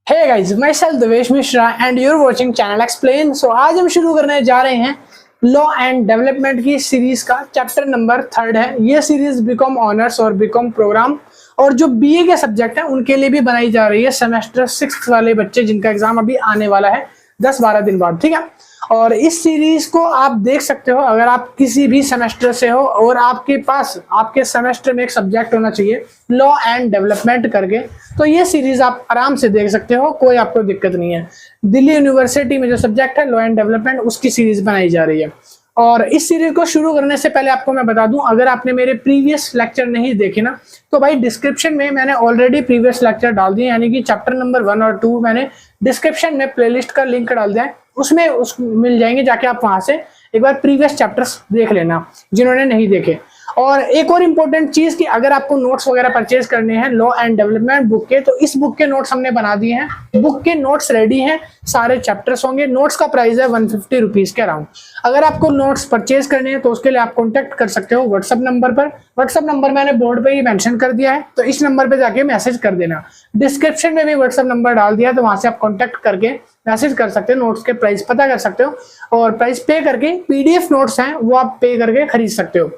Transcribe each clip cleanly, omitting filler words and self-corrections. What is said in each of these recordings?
Hey guys, my self Devesh Mishra and you are watching channel explain. सो आज हम शुरू करने जा रहे हैं लॉ एंड डेवलपमेंट की सीरीज का चैप्टर नंबर 3 है। ये सीरीज बीकॉम ऑनर्स और बीकॉम प्रोग्राम और जो बीए के सब्जेक्ट हैं उनके लिए भी बनाई जा रही है। सेमेस्टर 6 वाले बच्चे जिनका एग्जाम अभी आने वाला है 10-12 दिन बाद, ठीक है। और इस सीरीज को आप देख सकते हो अगर आप किसी भी सेमेस्टर से हो और आपके पास आपके सेमेस्टर में एक सब्जेक्ट होना चाहिए लॉ एंड डेवलपमेंट करके, तो ये सीरीज आप आराम से देख सकते हो, कोई आपको दिक्कत नहीं है। दिल्ली यूनिवर्सिटी में जो सब्जेक्ट है लॉ एंड डेवलपमेंट, उसकी सीरीज बनाई जा रही है। और इस सीरीज को शुरू करने से पहले आपको मैं बता दूं, अगर आपने मेरे प्रीवियस लेक्चर नहीं देखे ना, तो भाई डिस्क्रिप्शन में मैंने ऑलरेडी प्रीवियस लेक्चर डाल दिए, यानी कि चैप्टर नंबर 1 और 2 मैंने डिस्क्रिप्शन में प्लेलिस्ट का लिंक डाल दिया है, उसमें मिल जाएंगे। जाके आप वहां से एक बार प्रीवियस चैप्टर्स देख लेना जिन्होंने नहीं देखे। और एक और इम्पोर्टेंट चीज कि अगर आपको नोट्स वगैरह परचेज करने हैं लॉ एंड डेवलपमेंट बुक के, तो इस बुक के नोट्स हमने बना दिए हैं। बुक के नोट्स रेडी हैं, सारे चैप्टर्स होंगे। नोट्स का प्राइस है 150 रुपीज के अराउंड। अगर आपको नोट्स परचेज करने हैं तो उसके लिए आप कॉन्टेक्ट कर सकते हो व्हाट्सएप नंबर पर। व्हाट्सएप नंबर मैंने बोर्ड पे ही मेंशन कर दिया है, तो इस नंबर पे जाके मैसेज कर देना। डिस्क्रिप्शन में भी व्हाट्सएप नंबर डाल दिया है, तो वहां से आप कॉन्टेक्ट करके मैसेज कर सकते हो, नोट्स के प्राइस पता कर सकते हो और प्राइस पे करके पीडीएफ नोट्स हैं वो आप पे करके खरीद सकते हो।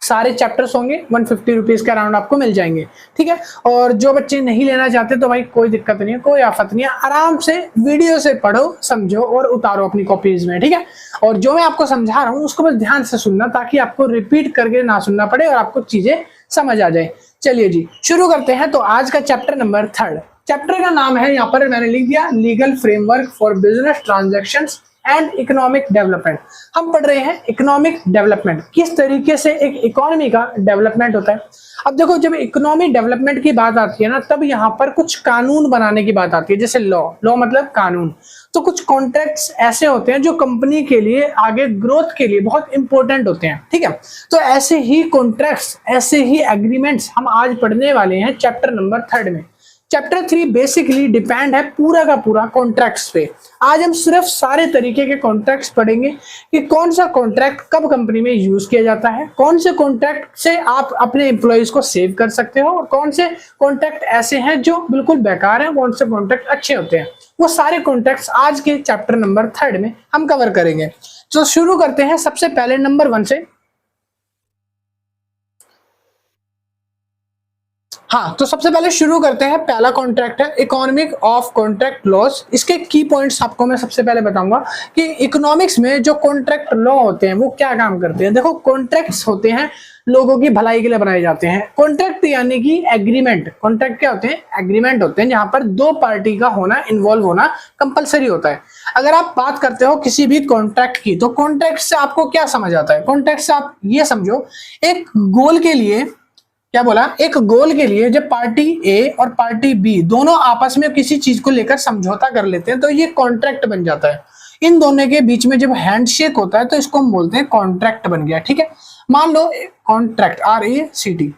सारे चैप्टर्स होंगे 150 रुपीज के अराउंड आपको मिल जाएंगे, ठीक है। और जो बच्चे नहीं लेना चाहते तो भाई कोई दिक्कत नहीं है, कोई आफत नहीं है, आराम से वीडियो से पढ़ो, समझो और उतारो अपनी कॉपीज में, ठीक है। और जो मैं आपको समझा रहा हूँ उसको बस ध्यान से सुनना, ताकि आपको रिपीट करके ना सुनना पड़े और आपको चीजें समझ आ जाए। चलिए जी शुरू करते हैं। तो आज का चैप्टर नंबर 3, चैप्टर का नाम है, यहाँ पर मैंने लिख दिया, legal framework for business transactions and economic development. हम पढ़ रहे हैं इकोनॉमिक डेवलपमेंट, किस तरीके से एक इकोनॉमी का डेवलपमेंट होता है। अब देखो, जब इकोनॉमिक डेवलपमेंट की बात आती है ना, तब यहाँ पर कुछ कानून बनाने की बात आती है, जैसे लॉ मतलब कानून। तो कुछ कॉन्ट्रैक्ट्स ऐसे होते हैं जो कंपनी के लिए आगे ग्रोथ के लिए बहुत इंपॉर्टेंट होते हैं, ठीक है। तो ऐसे ही कॉन्ट्रैक्ट्स, ऐसे ही एग्रीमेंट्स हम आज पढ़ने वाले हैं चैप्टर नंबर 3 में। चैप्टर 3 बेसिकली डिपेंड है पूरा का पूरा कॉन्ट्रैक्ट्स पे। आज हम सिर्फ सारे तरीके के कॉन्ट्रैक्ट्स पढ़ेंगे कि कौन सा कॉन्ट्रैक्ट कब कंपनी में यूज किया जाता है, कौन से कॉन्ट्रैक्ट से आप अपने एम्प्लॉइज को सेव कर सकते हो और कौन से कॉन्ट्रैक्ट ऐसे हैं जो बिल्कुल बेकार हैं, कौन से कॉन्ट्रैक्ट अच्छे होते हैं। वो सारे कॉन्ट्रैक्ट्स आज के चैप्टर नंबर 3 में हम कवर करेंगे। तो शुरू करते हैं सबसे पहले नंबर 1 से। हाँ, तो सबसे पहले शुरू करते हैं। पहला कॉन्ट्रैक्ट है इकोनॉमिक ऑफ कॉन्ट्रैक्ट लॉज। इसके की पॉइंट्स आपको मैं सबसे पहले बताऊंगा कि इकोनॉमिक्स में जो कॉन्ट्रैक्ट लॉ होते हैं वो क्या काम करते हैं। देखो, कॉन्ट्रैक्ट्स होते हैं लोगों की भलाई के लिए बनाए जाते हैं। कॉन्ट्रैक्ट यानी कि एग्रीमेंट। कॉन्ट्रैक्ट क्या होते हैं? एग्रीमेंट होते हैं जहां पर दो पार्टी का होना, इन्वॉल्व होना कंपलसरी होता है। अगर आप बात करते हो किसी भी कॉन्ट्रैक्ट की, तो कॉन्ट्रैक्ट से आपको क्या समझ आता है? कॉन्ट्रैक्ट से आप ये समझो, एक गोल के लिए, क्या बोला, एक गोल के लिए जब पार्टी ए और पार्टी बी दोनों आपस में किसी चीज को लेकर समझौता कर लेते हैं तो ये कॉन्ट्रैक्ट बन जाता है। इन दोनों के बीच में जब हैंडशेक होता है तो इसको हम बोलते हैं कॉन्ट्रैक्ट बन गया, ठीक है। मान लो कॉन्ट्रैक्ट RACT,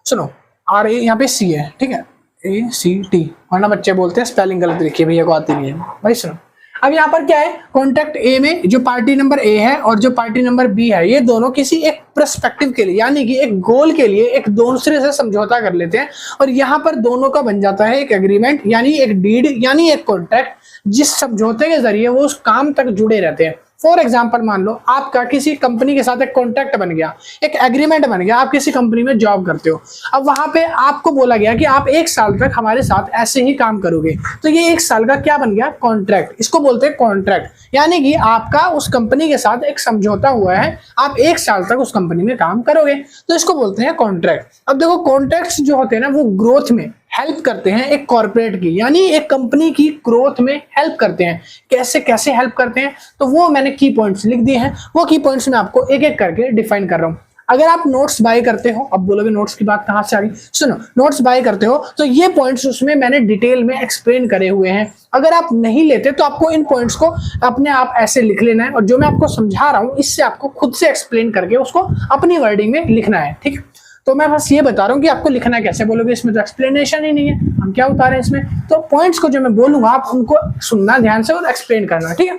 सुनो RA यहाँ पे C है, ठीक है, ACT, वरना बच्चे बोलते हैं स्पेलिंग गलत लिखी है, भैया को आती नहीं है। भाई सुनो, अब यहाँ पर क्या है, कॉन्ट्रैक्ट ए में जो पार्टी नंबर ए है और जो पार्टी नंबर बी है, ये दोनों किसी एक पर्सपेक्टिव के लिए, यानी कि एक गोल के लिए एक दूसरे से समझौता कर लेते हैं और यहाँ पर दोनों का बन जाता है एक एग्रीमेंट, यानी एक डीड, यानी एक कॉन्ट्रैक्ट, जिस समझौते के जरिए वो उस काम तक जुड़े रहते हैं। फॉर एग्जाम्पल, मान लो आपका किसी कंपनी के साथ एक कॉन्ट्रैक्ट बन गया, एक एग्रीमेंट बन गया, आप किसी कंपनी में जॉब करते हो। अब वहां पे आपको बोला गया कि आप 1 साल तक हमारे साथ ऐसे ही काम करोगे, तो ये 1 साल का क्या बन गया? कॉन्ट्रैक्ट। इसको बोलते हैं कॉन्ट्रैक्ट, यानी कि आपका उस कंपनी के साथ एक समझौता हुआ है, आप 1 साल तक उस कंपनी में काम करोगे, तो इसको बोलते हैं कॉन्ट्रैक्ट। अब देखो, कॉन्ट्रैक्ट्स जो होते हैं ना, वो ग्रोथ में हेल्प करते हैं एक कॉर्पोरेट की, यानी एक कंपनी की ग्रोथ में हेल्प करते हैं। कैसे कैसे हेल्प करते हैं, तो वो मैंने की पॉइंट्स लिख दिए हैं। वो की पॉइंट्स मैं आपको एक एक करके डिफाइन कर रहा हूं। अगर आप नोट्स बाय करते हो, अब बोलोगे नोट्स की बात कहां से आ गई, सुनो, नोट्स बाय करते हो तो ये पॉइंट्स उसमें मैंने डिटेल में एक्सप्लेन करे हुए हैं। अगर आप नहीं लेते तो आपको इन पॉइंट्स को अपने आप ऐसे लिख लेना है और जो मैं आपको समझा रहा हूं इससे आपको खुद से एक्सप्लेन करके उसको अपनी वर्डिंग में लिखना है, ठीक है। तो मैं बस ये बता रहा हूँ कि आपको लिखना कैसे। बोलोगे इसमें तो एक्सप्लेनेशन ही नहीं है, हम क्या उतारे इसमें। तो पॉइंट्स को जो मैं बोलूंगा आप उनको सुनना ध्यान से और एक्सप्लेन करना, ठीक है।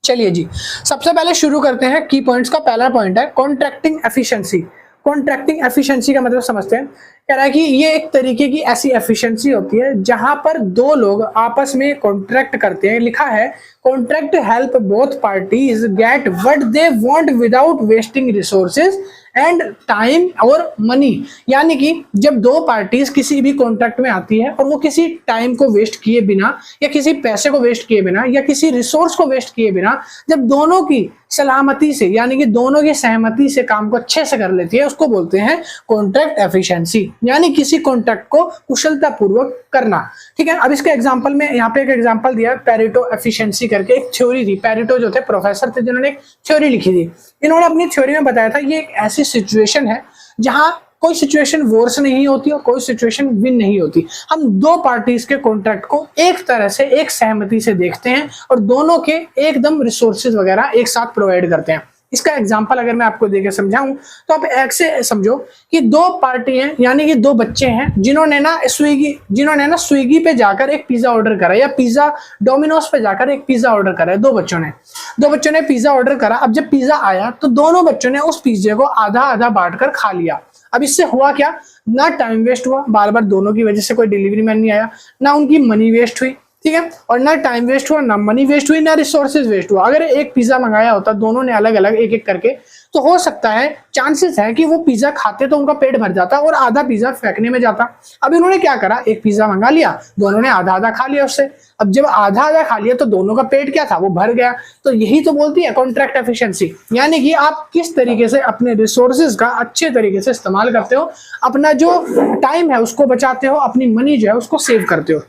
चलिए जी, सबसे पहले शुरू करते हैं की पॉइंट्स का। पहला पॉइंट है कॉन्ट्रैक्टिंग एफिशिएंसी। कॉन्ट्रैक्टिंग एफिशिएंसी का मतलब समझते हैं। कह रहा है कि ये एक तरीके की ऐसी एफिशिएंसी होती है जहां पर दो लोग आपस में कॉन्ट्रैक्ट करते हैं। लिखा है contract help both parties get what they want without wasting resources and time और मनी। यानी कि जब दो पार्टीज किसी भी कॉन्ट्रैक्ट में आती है और वो किसी टाइम को वेस्ट किए बिना या किसी पैसे को वेस्ट किए बिना या किसी रिसोर्स को वेस्ट किए बिना जब दोनों की सलामती से यानी कि दोनों की सहमति से काम को अच्छे से कर लेती है, उसको बोलते हैं कॉन्ट्रैक्ट एफिशिएंसी, यानी किसी कॉन्ट्रैक्ट को कुशलता पूर्वक करना। ठीक है, अब इसके एग्जांपल में यहाँ पे एक एग्जांपल दिया पेरेटो एफिशिएंसी करके, एक थ्योरी थी। पेरेटो जो थे प्रोफेसर थे जिन्होंने एक थ्योरी लिखी थी। इन्होंने अपनी थ्योरी में बताया था ये एक ऐसी सिचुएशन है जहां कोई सिचुएशन वर्स नहीं होती और कोई सिचुएशन विन नहीं होती। हम दो पार्टीज के कॉन्ट्रैक्ट को एक तरह से एक सहमति से देखते हैं और दोनों के एकदम रिसोर्सेज वगैरह एक साथ प्रोवाइड करते हैं। इसका एग्जांपल अगर मैं आपको देकर समझाऊं तो आप ऐसे समझो कि दो पार्टी हैं, यानी कि दो बच्चे हैं जिन्होंने ना स्विगी पे जाकर एक पिज्जा ऑर्डर करा या पिज्जा डोमिनोज पे जाकर एक पिज्जा ऑर्डर करा है। दो बच्चों ने पिज्जा ऑर्डर करा। अब जब पिज्जा आया तो दोनों बच्चों ने उस पिज्जे को आधा आधा बांटकर खा लिया। अब इससे हुआ क्या, ना टाइम वेस्ट हुआ, बार बार दोनों की वजह से कोई डिलीवरी मैन नहीं आया, ना उनकी मनी वेस्ट हुई, ठीक है, और ना टाइम वेस्ट हुआ, ना मनी वेस्ट हुई, ना रिसोर्सेज वेस्ट हुआ। अगर एक पिज्जा मंगाया होता दोनों ने अलग अलग एक एक करके, तो हो सकता है चांसेस है कि वो पिज्जा खाते तो उनका पेट भर जाता और आधा पिज्जा फेंकने में जाता। अब इन्होंने क्या करा, एक पिज्जा मंगा लिया, दोनों ने आधा आधा खा लिया उससे। अब जब आधा आधा खा लिया तो दोनों का पेट क्या था, वो भर गया। तो यही तो बोलती है कॉन्ट्रैक्ट एफिशिएंसी, यानी कि आप किस तरीके से अपने रिसोर्सेज का अच्छे तरीके से इस्तेमाल करते हो, अपना जो टाइम है उसको बचाते हो, अपनी मनी जो है उसको सेव करते हो।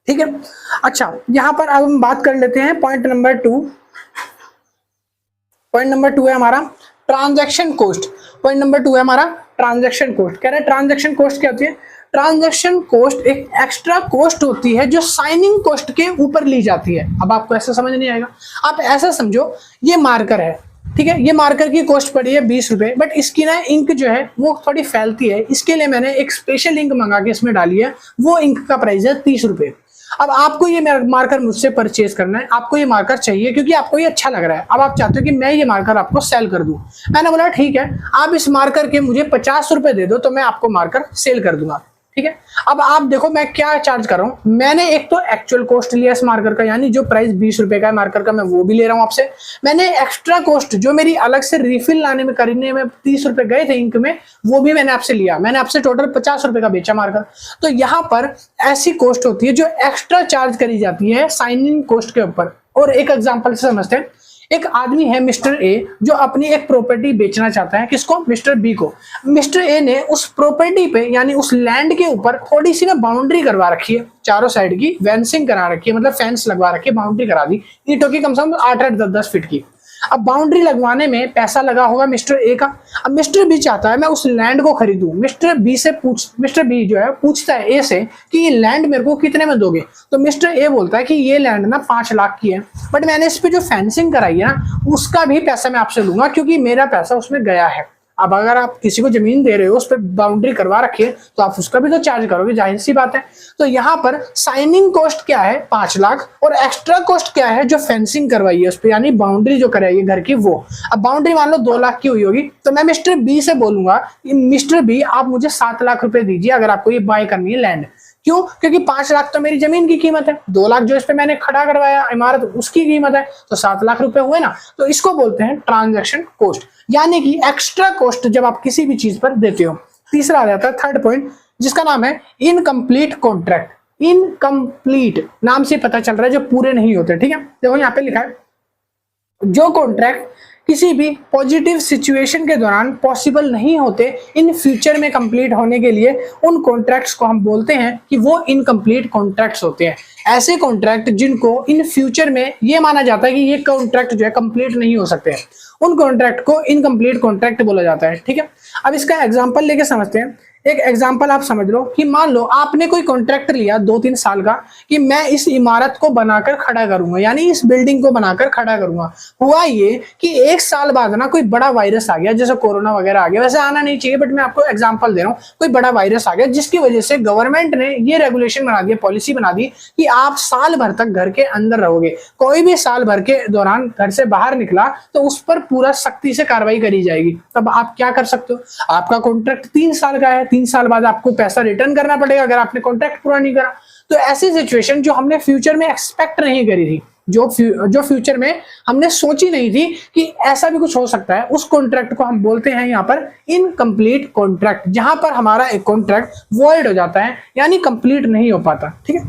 ठीक है, अच्छा यहां पर अब हम बात कर लेते हैं पॉइंट नंबर 2। पॉइंट नंबर 2 है हमारा ट्रांजैक्शन कोस्ट। पॉइंट नंबर 2 है हमारा ट्रांजैक्शन कोस्ट। कह रहे हैं ट्रांजैक्शन कोस्ट क्या होती है। ट्रांजैक्शन कॉस्ट एक एक्स्ट्रा कॉस्ट होती है जो साइनिंग कॉस्ट के ऊपर ली जाती है। अब आपको ऐसा समझ नहीं आएगा, आप ऐसा समझो ये मार्कर है, ठीक है, ये मार्कर की कॉस्ट पड़ी है 20 रुपए, बट इसकी ना इंक जो है वो थोड़ी फैलती है, इसके लिए मैंने एक स्पेशल इंक मंगा के इसमें डाली है, वो इंक का प्राइस है 30 रुपए। अब आपको ये मार्कर मुझसे परचेज करना है, आपको ये मार्कर चाहिए क्योंकि आपको ये अच्छा लग रहा है। अब आप चाहते हो कि मैं ये मार्कर आपको सेल कर दूं। मैंने बोला ठीक है, आप इस मार्कर के मुझे 50 रुपए दे दो तो मैं आपको मार्कर सेल कर दूंगा। ठीक है, अब आप देखो मैं क्या चार्ज कर रहा हूं। मैंने एक तो एक्चुअल कॉस्ट लिया इस मार्कर का, यानी जो प्राइस 20 रुपए का है मार्कर का, मैं वो भी ले रहा हूं आपसे। मैंने एक्स्ट्रा कॉस्ट जो मेरी अलग से रिफिल लाने में करने में 30 रुपए गए थे इंक में, वो भी मैंने आपसे लिया। मैंने आपसे टोटल 50 रुपए का बेचा मार्कर। तो यहाँ पर ऐसी कॉस्ट होती है जो एक्स्ट्रा चार्ज करी जाती है साइनिंग कॉस्ट के ऊपर। और एक एग्जाम्पल से समझते हैं। एक आदमी है मिस्टर ए जो अपनी एक प्रॉपर्टी बेचना चाहता है, किसको, मिस्टर बी को। मिस्टर ए ने उस प्रॉपर्टी पे यानी उस लैंड के ऊपर थोड़ी सी ना बाउंड्री करवा रखी है, चारों साइड की फेंसिंग करा रखी है, मतलब फेंस लगवा रखी है, बाउंड्री करा दी ईंटों की कम से कम 8-10 फीट की। अब बाउंड्री लगवाने में पैसा लगा होगा मिस्टर ए का। अब मिस्टर बी चाहता है मैं उस लैंड को खरीदूं। मिस्टर बी जो है पूछता है ए से कि ये लैंड मेरे को कितने में दोगे। तो मिस्टर ए बोलता है कि ये लैंड ना 5 लाख की है, बट मैंने इस पे जो फेंसिंग कराई है ना उसका भी पैसा मैं आपसे लूंगा क्योंकि मेरा पैसा उसमें गया है। अब अगर आप किसी को जमीन दे रहे हो उस पर बाउंड्री करवा रखिए तो आप उसका भी तो चार्ज करोगे, जाहिर सी बात है। तो यहाँ पर साइनिंग कॉस्ट क्या है 5 लाख और एक्स्ट्रा कॉस्ट क्या है जो फेंसिंग करवाई है उस पर, यानी बाउंड्री जो कराई है घर की वो। अब बाउंड्री मान लो 2 लाख की हुई होगी तो मैं मिस्टर बी से बोलूंगा कि मिस्टर बी आप मुझे 7 लाख रुपए दीजिए अगर आपको ये बाय करनी है लैंड। क्यों, क्योंकि 5 लाख तो मेरी जमीन की कीमत है, 2 लाख जो इस पे मैंने खड़ा करवाया इमारत उसकी कीमत है, तो 7 लाख रुपए हुए ना। तो इसको बोलते हैं ट्रांजैक्शन कॉस्ट, यानी कि एक्स्ट्रा कॉस्ट जब आप किसी भी चीज पर देते हो। तीसरा आ जाता है थर्ड पॉइंट जिसका नाम है इनकम्प्लीट कॉन्ट्रैक्ट। इनकम्प्लीट नाम से पता चल रहा है जो पूरे नहीं होते। ठीक है, देखो यहाँ पे लिखा है जो कॉन्ट्रैक्ट किसी भी पॉजिटिव सिचुएशन के दौरान पॉसिबल नहीं होते इन फ्यूचर में कंप्लीट होने के लिए, उन कॉन्ट्रैक्ट्स को हम बोलते हैं कि वो इनकम्प्लीट कॉन्ट्रैक्ट्स होते हैं। ऐसे कॉन्ट्रैक्ट जिनको इन फ्यूचर में ये माना जाता है कि ये कॉन्ट्रैक्ट जो है कंप्लीट नहीं हो सकते हैं, उन कॉन्ट्रैक्ट को इनकम्प्लीट कॉन्ट्रैक्ट बोला जाता है। ठीक है, अब इसका एग्जांपल लेके समझते हैं। एक एग्जांपल आप समझ लो कि मान लो आपने कोई कॉन्ट्रैक्ट लिया 2-3 साल का कि मैं इस इमारत को बनाकर खड़ा करूंगा, यानी इस बिल्डिंग को बनाकर खड़ा करूंगा। हुआ ये कि 1 साल बाद ना कोई बड़ा वायरस आ गया, जैसे कोरोना वगैरह आ गया, वैसे आना नहीं चाहिए बट मैं आपको एग्जांपल दे रहा हूँ, कोई बड़ा वायरस आ गया जिसकी वजह से गवर्नमेंट ने ये रेगुलेशन बना दिया, पॉलिसी बना दी कि आप साल भर तक घर के अंदर रहोगे, कोई भी साल भर के दौरान घर से बाहर निकला तो उस पर पूरा सख्ती से कार्रवाई करी जाएगी। तब आप क्या कर सकते हो, आपका कॉन्ट्रैक्ट 3 साल का है, 3 साल बाद आपको पैसा रिटर्न करना पड़ेगा अगर आपने कॉन्ट्रैक्ट पूरा नहीं करा। तो ऐसी सिचुएशन जो हमने फ्यूचर में एक्सपेक्ट नहीं करी थी, जो फ्यूचर में हमने सोची नहीं थी कि ऐसा भी कुछ हो सकता है, उस कॉन्ट्रैक्ट को हम बोलते हैं यहाँ पर इनकम्प्लीट कॉन्ट्रैक्ट, जहां पर हमारा एक कॉन्ट्रैक्ट वॉइड हो जाता है, यानी कंप्लीट नहीं हो पाता। ठीक है,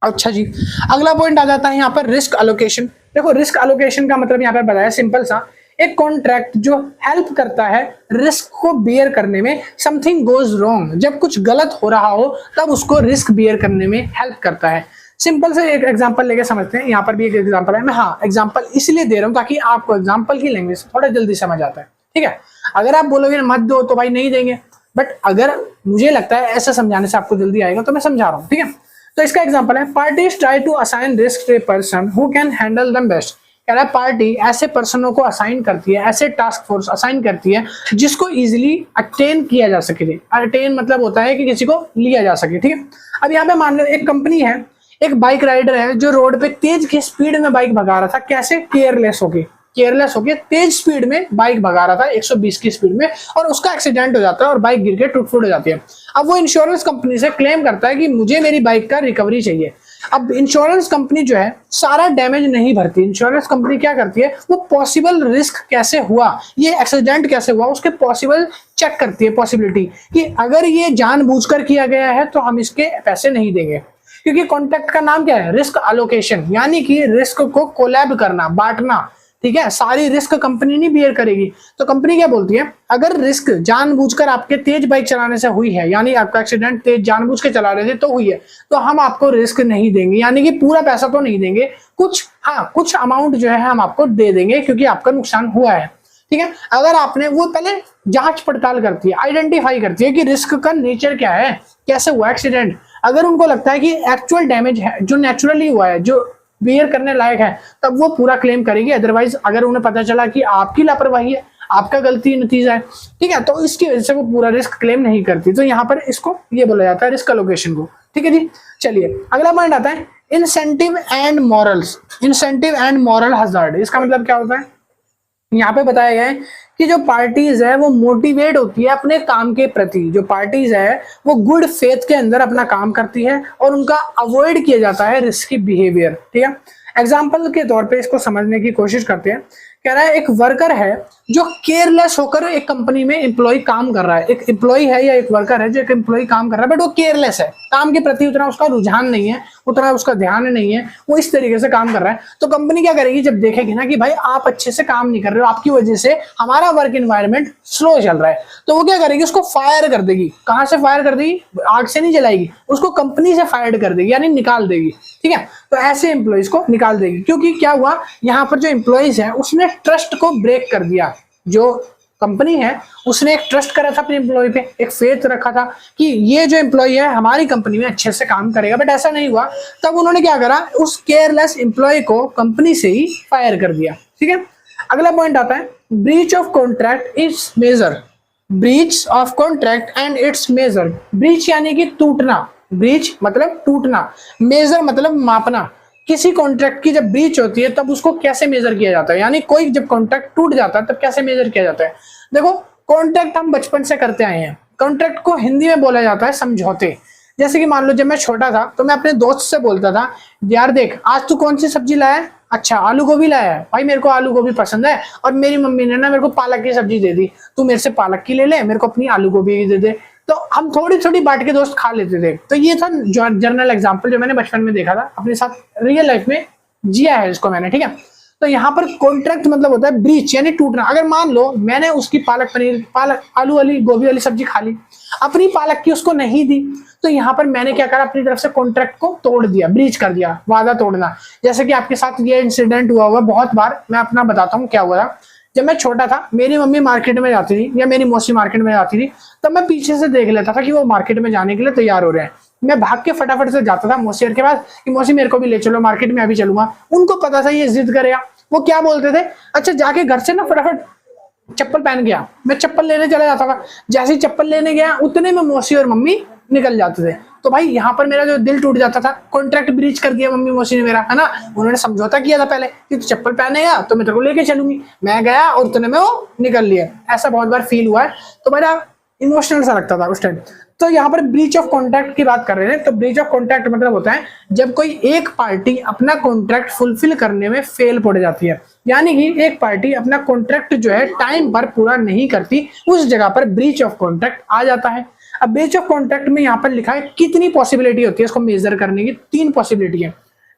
अच्छा जी, अगला पॉइंट आ जाता है यहाँ पर रिस्क एलोकेशन। देखो रिस्क एलोकेशन का मतलब यहाँ पर बताया सिंपल सा, एक कॉन्ट्रैक्ट जो हेल्प करता है रिस्क को बियर करने में, समथिंग गोज रॉन्ग, जब कुछ गलत हो रहा हो तब उसको रिस्क बियर करने में हेल्प करता है। सिंपल से एक एग्जांपल लेके समझते हैं, यहाँ पर भी एक एग्जांपल है, मैं हाँ एग्जांपल इसलिए दे रहा हूँ ताकि आपको एग्जांपल की लैंग्वेज थोड़ा जल्दी समझ आता है। ठीक है, अगर आप बोलोगे मत दो तो भाई नहीं देंगे, बट अगर मुझे लगता है ऐसे समझाने से आपको जल्दी आएगा तो मैं समझा रहा हूँ। ठीक है, तो इसका एग्जांपल है, parties try to assign risk to a person who can handle them best. कह रहा है पार्टी ऐसे पर्सनों को असाइन करती है, ऐसे टास्क फोर्स असाइन करती है जिसको इजीली अटेन किया जा सके। अटेन मतलब होता है कि किसी को लिया जा सके। ठीक है, अब यहाँ पे मान लो एक कंपनी है, एक बाइक राइडर है जो रोड पे तेज की स्पीड में बाइक भगा रहा था, कैसे, केयरलेस होके तेज स्पीड में बाइक भगा रहा था 120 की स्पीड में, और उसका एक्सीडेंट हो जाता है और बाइक गिर के टूट-फूट हो जाती है। अब वो इंश्योरेंस कंपनी से क्लेम करता है कि मुझे मेरी बाइक का रिकवरी चाहिए। अब इंश्योरेंस कंपनी जो है सारा डैमेज नहीं भरती, इंश्योरेंस कंपनी क्या करती है, वो पॉसिबल रिस्क कैसे हुआ, ये एक्सीडेंट कैसे हुआ, उसके पॉसिबल चेक करती है, पॉसिबिलिटी कि अगर ये जानबूझकर किया गया है तो हम इसके पैसे नहीं देंगे। क्योंकि कॉन्ट्रैक्ट का नाम क्या है, रिस्क एलोकेशन, यानी कि रिस्क को कोलैब करना, बांटना। ठीक है, सारी रिस्क कंपनी नहीं बियर करेगी। तो कंपनी क्या बोलती है, अगर रिस्क जानबूझकर आपके तेज बाइक चलाने से हुई है, यानी आपका एक्सीडेंट तेज जानबूझ के चला रहे थे तो हुई है, तो हम आपको रिस्क नहीं देंगे, यानी कि पूरा पैसा तो नहीं देंगे, कुछ अमाउंट जो है हम आपको दे देंगे क्योंकि आपका नुकसान हुआ है। ठीक है, अगर आपने, वो पहले जांच पड़ताल करती है, आइडेंटिफाई करती है कि रिस्क का नेचर क्या है, कैसे हुआ एक्सीडेंट। अगर उनको लगता है कि एक्चुअल डैमेज है जो नेचुरली हुआ है, जो बियर करने लायक है, तब वो पूरा क्लेम करेगी। अदरवाइज अगर उन्हें पता चला कि आपकी लापरवाही है, आपका गलती नतीजा है, ठीक है, तो इसकी वजह से वो पूरा रिस्क क्लेम नहीं करती। तो यहाँ पर इसको ये बोला जाता है रिस्क एलोकेशन को। ठीक है जी, चलिए अगला पॉइंट आता है incentive and morals. Incentive and moral hazard, इसका मतलब क्या होता है, यहाँ पे बताया गया है कि जो पार्टीज है वो मोटिवेट होती है अपने काम के प्रति, जो पार्टीज है वो गुड फेथ के अंदर अपना काम करती है और उनका अवॉइड किया जाता है रिस्की बिहेवियर। ठीक है, एग्जाम्पल के तौर पे इसको समझने की कोशिश करते हैं। कह रहा है एक वर्कर है जो केयरलेस होकर एक कंपनी में एम्प्लॉय काम कर रहा है, एक एम्प्लॉय है या एक वर्कर है जो एक एम्प्लॉय काम कर रहा है, बट वो केयरलेस है, काम के प्रति उतना उसका रुझान नहीं है, उतना उसका ध्यान नहीं है, वो इस तरीके से काम कर रहा है। तो कंपनी क्या करेगी, जब देखेगी ना कि भाई आप अच्छे से काम नहीं कर रहे हो, आपकी वजह से हमारा वर्क एनवायरनमेंट स्लो चल रहा है, तो वो क्या करेगी, उसको फायर कर देगी। कहाँ से फायर कर देगी, आग से नहीं जलाएगी, उसको कंपनी से फायर कर देगी, यानी निकाल देगी। ठीक है, तो ऐसे एम्प्लॉइज को निकाल देगी, क्योंकि क्या हुआ, यहाँ पर जो एम्प्लॉइज है उसने ट्रस्ट को ब्रेक कर दिया। जो कंपनी है उसने एक ट्रस्ट करा था अपने एम्प्लॉय पे, एक फेथ रखा था कि ये जो एम्प्लॉय है हमारी कंपनी में अच्छे से काम करेगा, बट ऐसा नहीं हुआ। तब उन्होंने क्या करा, उस केयरलेस एम्प्लॉय को कंपनी से ही फायर कर दिया। ठीक है, अगला पॉइंट आता है breach of contract is measure. Breach of contract and its measure. Breach यानी कि टूटना, ब्रीच मतलब टूटना, मेजर मतलब मापना। किसी कॉन्ट्रैक्ट की जब ब्रीच होती है तब उसको कैसे मेजर किया जाता है, यानी कोई जब कॉन्ट्रैक्ट टूट जाता है तब कैसे मेजर किया जाता है। देखो कॉन्ट्रैक्ट हम बचपन से करते आए हैं, कॉन्ट्रैक्ट को हिंदी में बोला जाता है समझौते। जैसे कि मान लो जब मैं छोटा था तो मैं अपने दोस्त से बोलता था, यार देख आज तू कौन सी सब्जी लाया है, अच्छा आलू गोभी लाया है, भाई मेरे को आलू गोभी पसंद है और मेरी मम्मी ने ना मेरे को पालक की सब्जी दे दी, तू मेरे से पालक की ले ले, मेरे को अपनी आलू गोभी की दे दे। तो हम थोड़ी थोड़ी बांट के दोस्त खा लेते थे। तो ये था जनरल एग्जांपल जो मैंने बचपन में देखा था, अपने साथ रियल लाइफ में जिया है इसको मैंने। ठीक है, तो यहाँ पर कॉन्ट्रैक्ट मतलब होता है ब्रीच यानी टूटना। अगर मान लो मैंने उसकी पालक आलू वाली गोभी वाली सब्जी खा ली, अपनी पालक की उसको नहीं दी, तो यहाँ पर मैंने क्या करा, अपनी तरफ से कॉन्ट्रैक्ट को तोड़ दिया, ब्रीच कर दिया, वादा तोड़ना। जैसे कि आपके साथ ये इंसिडेंट हुआ बहुत बार, मैं अपना बताता हूँ क्या हुआ था जब मैं छोटा था, मेरी मम्मी मार्केट में जाती थी या मेरी मौसी मार्केट में जाती थी, तब मैं पीछे से देख लेता था कि वो मार्केट में जाने के लिए तैयार हो रहे हैं। मैं भाग के फटाफट से जाता था मौसी के पास कि मौसी मेरे को भी ले चलो मार्केट में, अभी चलूंगा। उनको पता था ये जिद करेगा। वो क्या बोलते थे, अच्छा जाके घर से ना फटाफट चप्पल पहन गया। मैं चप्पल लेने चला जाता था। जैसे ही चप्पल लेने गया उतने में मौसी और मम्मी निकल जाते थे। तो भाई यहाँ पर मेरा जो दिल टूट जाता था, कॉन्ट्रैक्ट ब्रीच कर दिया मम्मी मौसी ने मेरा, है ना। उन्होंने समझौता किया था पहले कि तू चप्पल पहनेगा तो मैं तेरे को लेके चलूंगी। मैं गया और उतने में वो निकल लिया। ऐसा बहुत बार फील हुआ है, तो मेरा इमोशनल सा लगता था उस टाइम। तो यहाँ पर ब्रीच ऑफ कॉन्ट्रैक्ट की बात कर रहे हैं। तो ब्रीच ऑफ कॉन्ट्रैक्ट मतलब होता है जब कोई एक पार्टी अपना कॉन्ट्रैक्ट फुलफिल करने में फेल पड़ जाती है, यानी कि एक पार्टी अपना कॉन्ट्रैक्ट जो है टाइम पर पूरा नहीं करती, उस जगह पर ब्रीच ऑफ कॉन्ट्रैक्ट आ जाता है। अब ब्रीच ऑफ कॉन्ट्रैक्ट में यहाँ पर लिखा है कितनी पॉसिबिलिटी होती है इसको मेजर करने की। 3 पॉसिबिलिटी है।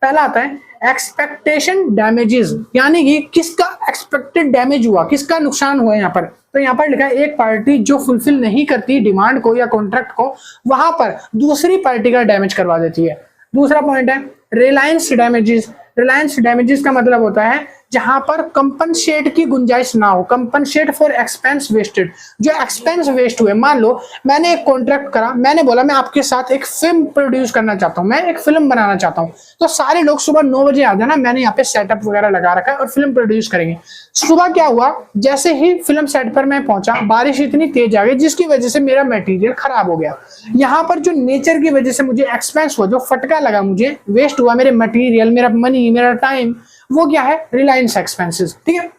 पहला आता है एक्सपेक्टेशन डैमेजेस, यानी कि किसका एक्सपेक्टेड डैमेज हुआ, किसका नुकसान हुआ यहाँ पर। तो यहाँ पर लिखा है एक पार्टी जो फुलफिल नहीं करती डिमांड को या कॉन्ट्रैक्ट को, वहां पर दूसरी पार्टी का डैमेज करवा देती है। दूसरा पॉइंट है रिलायंस डैमेजेस। रिलायंस डैमेजेस का मतलब होता है जहां पर कंपनसेट की गुंजाइश ना हो, कंपनसेट फॉर एक्सपेंस वेस्टेड, जो एक्सपेंस वेस्ट हुए। मान लो मैंने एक कॉन्ट्रैक्ट करा, मैंने बोला मैं आपके साथ एक फिल्म प्रोड्यूस करना चाहता हूं, मैं एक फिल्म बनाना चाहता हूं, तो सारे लोग सुबह 9 बजे आ जाना, मैंने यहाँ पे सेटअप वगैरह लगा रखा है और फिल्म प्रोड्यूस करेंगे। सुबह क्या हुआ, जैसे ही फिल्म सेट पर मैं पहुंचा, बारिश इतनी तेज आ गई जिसकी वजह से मेरा मटेरियल खराब हो गया। यहाँ पर जो नेचर की वजह से मुझे एक्सपेंस हुआ, जो फटका लगा, मुझे वेस्ट हुआ, मेरे मटेरियल, मेरा मनी, मेरा टाइम, वो क्या है, रिलायंस एक्सपेंसेस। ठीक है।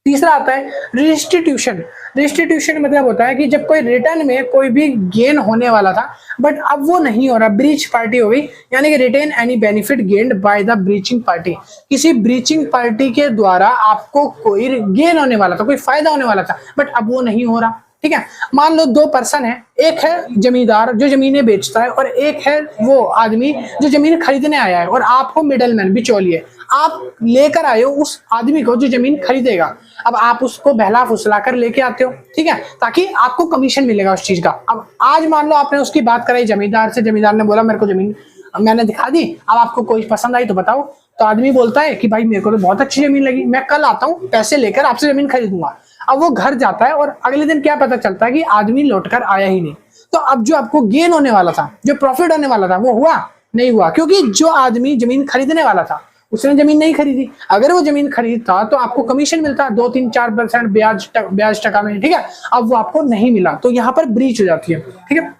तीसरा आता है रिस्टिट्यूशन। रिस्टिट्यूशन मतलब होता है कि जब कोई रिटर्न में कोई भी गेन होने वाला था बट अब वो नहीं हो रहा, ब्रीच पार्टी हो गई, यानी कि retain any benefit gained by the breaching party. किसी ब्रीचिंग पार्टी के द्वारा आपको कोई गेन होने वाला था, कोई फायदा होने वाला था, बट अब वो नहीं हो रहा। ठीक है। मान लो 2 पर्सन है, एक है जमींदार जो जमीनें बेचता है और एक है वो आदमी जो जमीन खरीदने आया है, और आप हो मिडलमैन, बिचौलिए। आप लेकर आए हो उस आदमी को जो जमीन खरीदेगा। अब आप उसको बहला फुसला कर लेके आते हो, ठीक है, ताकि आपको कमीशन मिलेगा उस चीज का। अब आज मान लो आपने उसकी बात कराई जमींदार से, जमींदार ने बोला मेरे को जमीन मैंने दिखा दी, अब आपको कोई पसंद आई तो बताओ। तो आदमी बोलता है कि भाई मेरे को तो बहुत अच्छी जमीन लगी, मैं कल आता हूँ पैसे लेकर आपसे जमीन खरीदूंगा। अब वो घर जाता है और अगले दिन क्या पता चलता है कि आदमी लौटकर आया ही नहीं। तो अब जो आपको गेन होने वाला था, जो प्रॉफिट होने वाला था, वो हुआ नहीं हुआ, क्योंकि जो आदमी जमीन खरीदने वाला था उसने जमीन नहीं खरीदी। अगर वो जमीन खरीदता तो आपको कमीशन मिलता 2-3-4% ब्याज टका में। ठीक है। अब वो आपको नहीं मिला, तो यहाँ पर ब्रीच हो जाती है। ठीक है।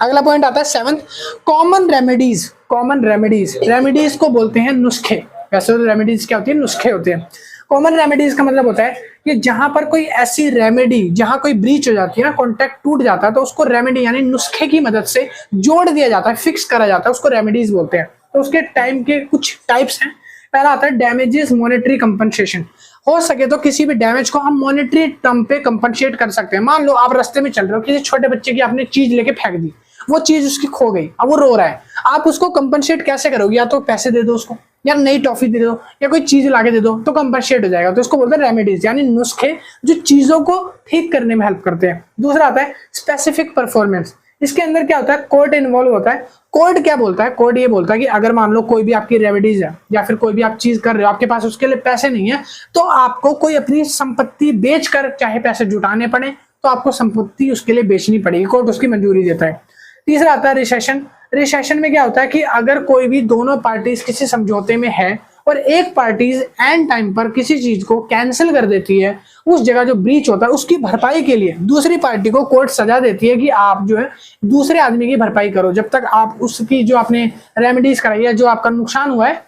अगला पॉइंट आता है 7th, common remedies. Common remedies, remedies को बोलते हैं नुस्खे। वैसे तो रेमेडीज क्या होती है, नुस्खे होते हैं। कॉमन रेमेडीज का मतलब होता है कि जहां पर कोई ऐसी रेमेडी, जहां कोई ब्रीच हो जाती है ना, कॉन्ट्रैक्ट टूट जाता है, तो उसको रेमेडी यानी नुस्खे की मदद से जोड़ दिया जाता है, फिक्स करा जाता है, उसको रेमेडीज बोलते हैं। तो उसके टाइम के कुछ टाइप्स हैं। पहला आता है डैमेजेस मॉनेटरी कंपनसेशन। हो सके तो किसी भी डैमेज को हम मॉनेटरी टर्म पे कंपनसेट कर सकते हैं। मान लो आप रास्ते में चल रहे हो, किसी छोटे बच्चे की आपने चीज लेके फेंक दी, वो चीज उसकी खो गई, अब वो रो रहा है, आप उसको कंपनसेट कैसे करोगे? या तो पैसे दे दो उसको, या नई टॉफी दे दो, या कोई चीज लाके दे दो, तो कंपनसेट हो जाएगा। तो इसको बोलते हैं रेमेडीज, यानी नुस्खे जो चीजों को ठीक करने में हेल्प करते हैं। दूसरा आता है स्पेसिफिक परफॉर्मेंस। इसके अंदर क्या होता है, कोर्ट इन्वॉल्व होता है। कोर्ट क्या बोलता है, कोर्ट ये बोलता है कि अगर मान लो कोई भी आपकी रेमेडीज है या फिर कोई भी आप चीज कर रहे हो, आपके पास उसके लिए पैसे नहीं है, तो आपको कोई अपनी संपत्ति बेचकर चाहे पैसे जुटाने पड़े तो आपको संपत्ति उसके लिए बेचनी पड़ेगी, कोर्ट उसकी मंजूरी देता है। तीसरा आता है रिसेशन। रिसेशन में क्या होता है कि अगर कोई भी दोनों पार्टीज किसी समझौते में है और एक पार्टीज एंड टाइम पर किसी चीज को कैंसिल कर देती है, उस जगह जो ब्रीच होता है उसकी भरपाई के लिए दूसरी पार्टी को कोर्ट सजा देती है कि आप जो है दूसरे आदमी की भरपाई करो, जब तक आप उसकी जो आपने रेमेडीज कराई है, जो आपका नुकसान हुआ है,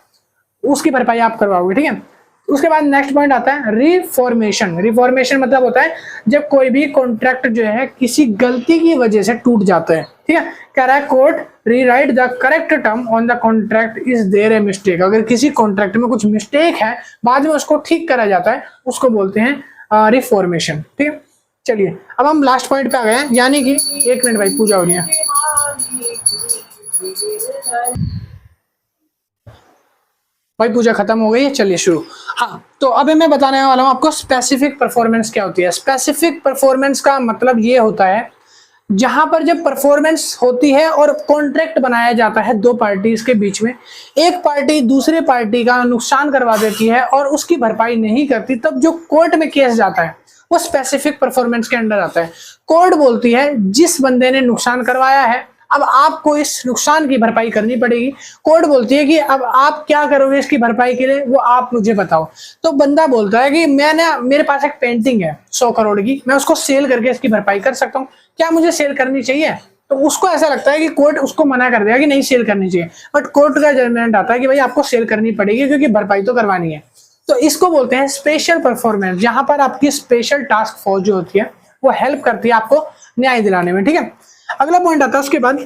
उसकी भरपाई आप करवाओगे। ठीक है। उसके बाद नेक्स्ट पॉइंट आता है रिफॉर्मेशन। रिफॉर्मेशन मतलब होता है जब कोई भी कॉन्ट्रैक्ट जो है किसी गलती की वजह से टूट जाता है। ठीक है। कह रहा है court rewrite the correct term on the contract is there a mistake. अगर किसी कॉन्ट्रैक्ट में कुछ मिस्टेक है, बाद में उसको ठीक करा जाता है, उसको बोलते हैं रिफॉर्मेशन। ठीक है। चलिए अब हम लास्ट पॉइंट पे आ गए हैं, यानी कि 1 मिनट भाई, पूजा हो रही है भाई, पूजा खत्म हो गई है, चलिए शुरू। हाँ, तो अभी मैं बताने वाला हूँ आपको स्पेसिफिक परफॉर्मेंस क्या होती है। स्पेसिफिक परफॉर्मेंस का मतलब ये होता है जहां पर जब परफॉर्मेंस होती है और कॉन्ट्रैक्ट बनाया जाता है दो पार्टीज के बीच में, एक पार्टी दूसरे पार्टी का नुकसान करवा देती है और उसकी भरपाई नहीं करती, तब जो कोर्ट में केस जाता है वो स्पेसिफिक परफॉर्मेंस के अंडर आता है। कोर्ट बोलती है जिस बंदे ने नुकसान करवाया है अब आपको इस नुकसान की भरपाई करनी पड़ेगी। कोर्ट बोलती है कि अब आप क्या करोगे इसकी भरपाई के लिए, वो आप मुझे बताओ। तो बंदा बोलता है कि मेरे पास एक पेंटिंग है 100 करोड़ की, मैं उसको सेल करके इसकी भरपाई कर सकता हूँ, क्या मुझे सेल करनी चाहिए? तो उसको ऐसा लगता है कि कोर्ट उसको मना कर देगा कि नहीं सेल करनी चाहिए, बट कोर्ट का जजमेंट आता है कि भाई आपको सेल करनी पड़ेगी क्योंकि भरपाई तो करवानी है। तो इसको बोलते हैं स्पेशल परफॉर्मेंस, जहां पर आपकी स्पेशल टास्क फोर्स जो होती है वो हेल्प करती है आपको न्याय दिलाने में। ठीक है, अगला पॉइंट आता है उसके बाद।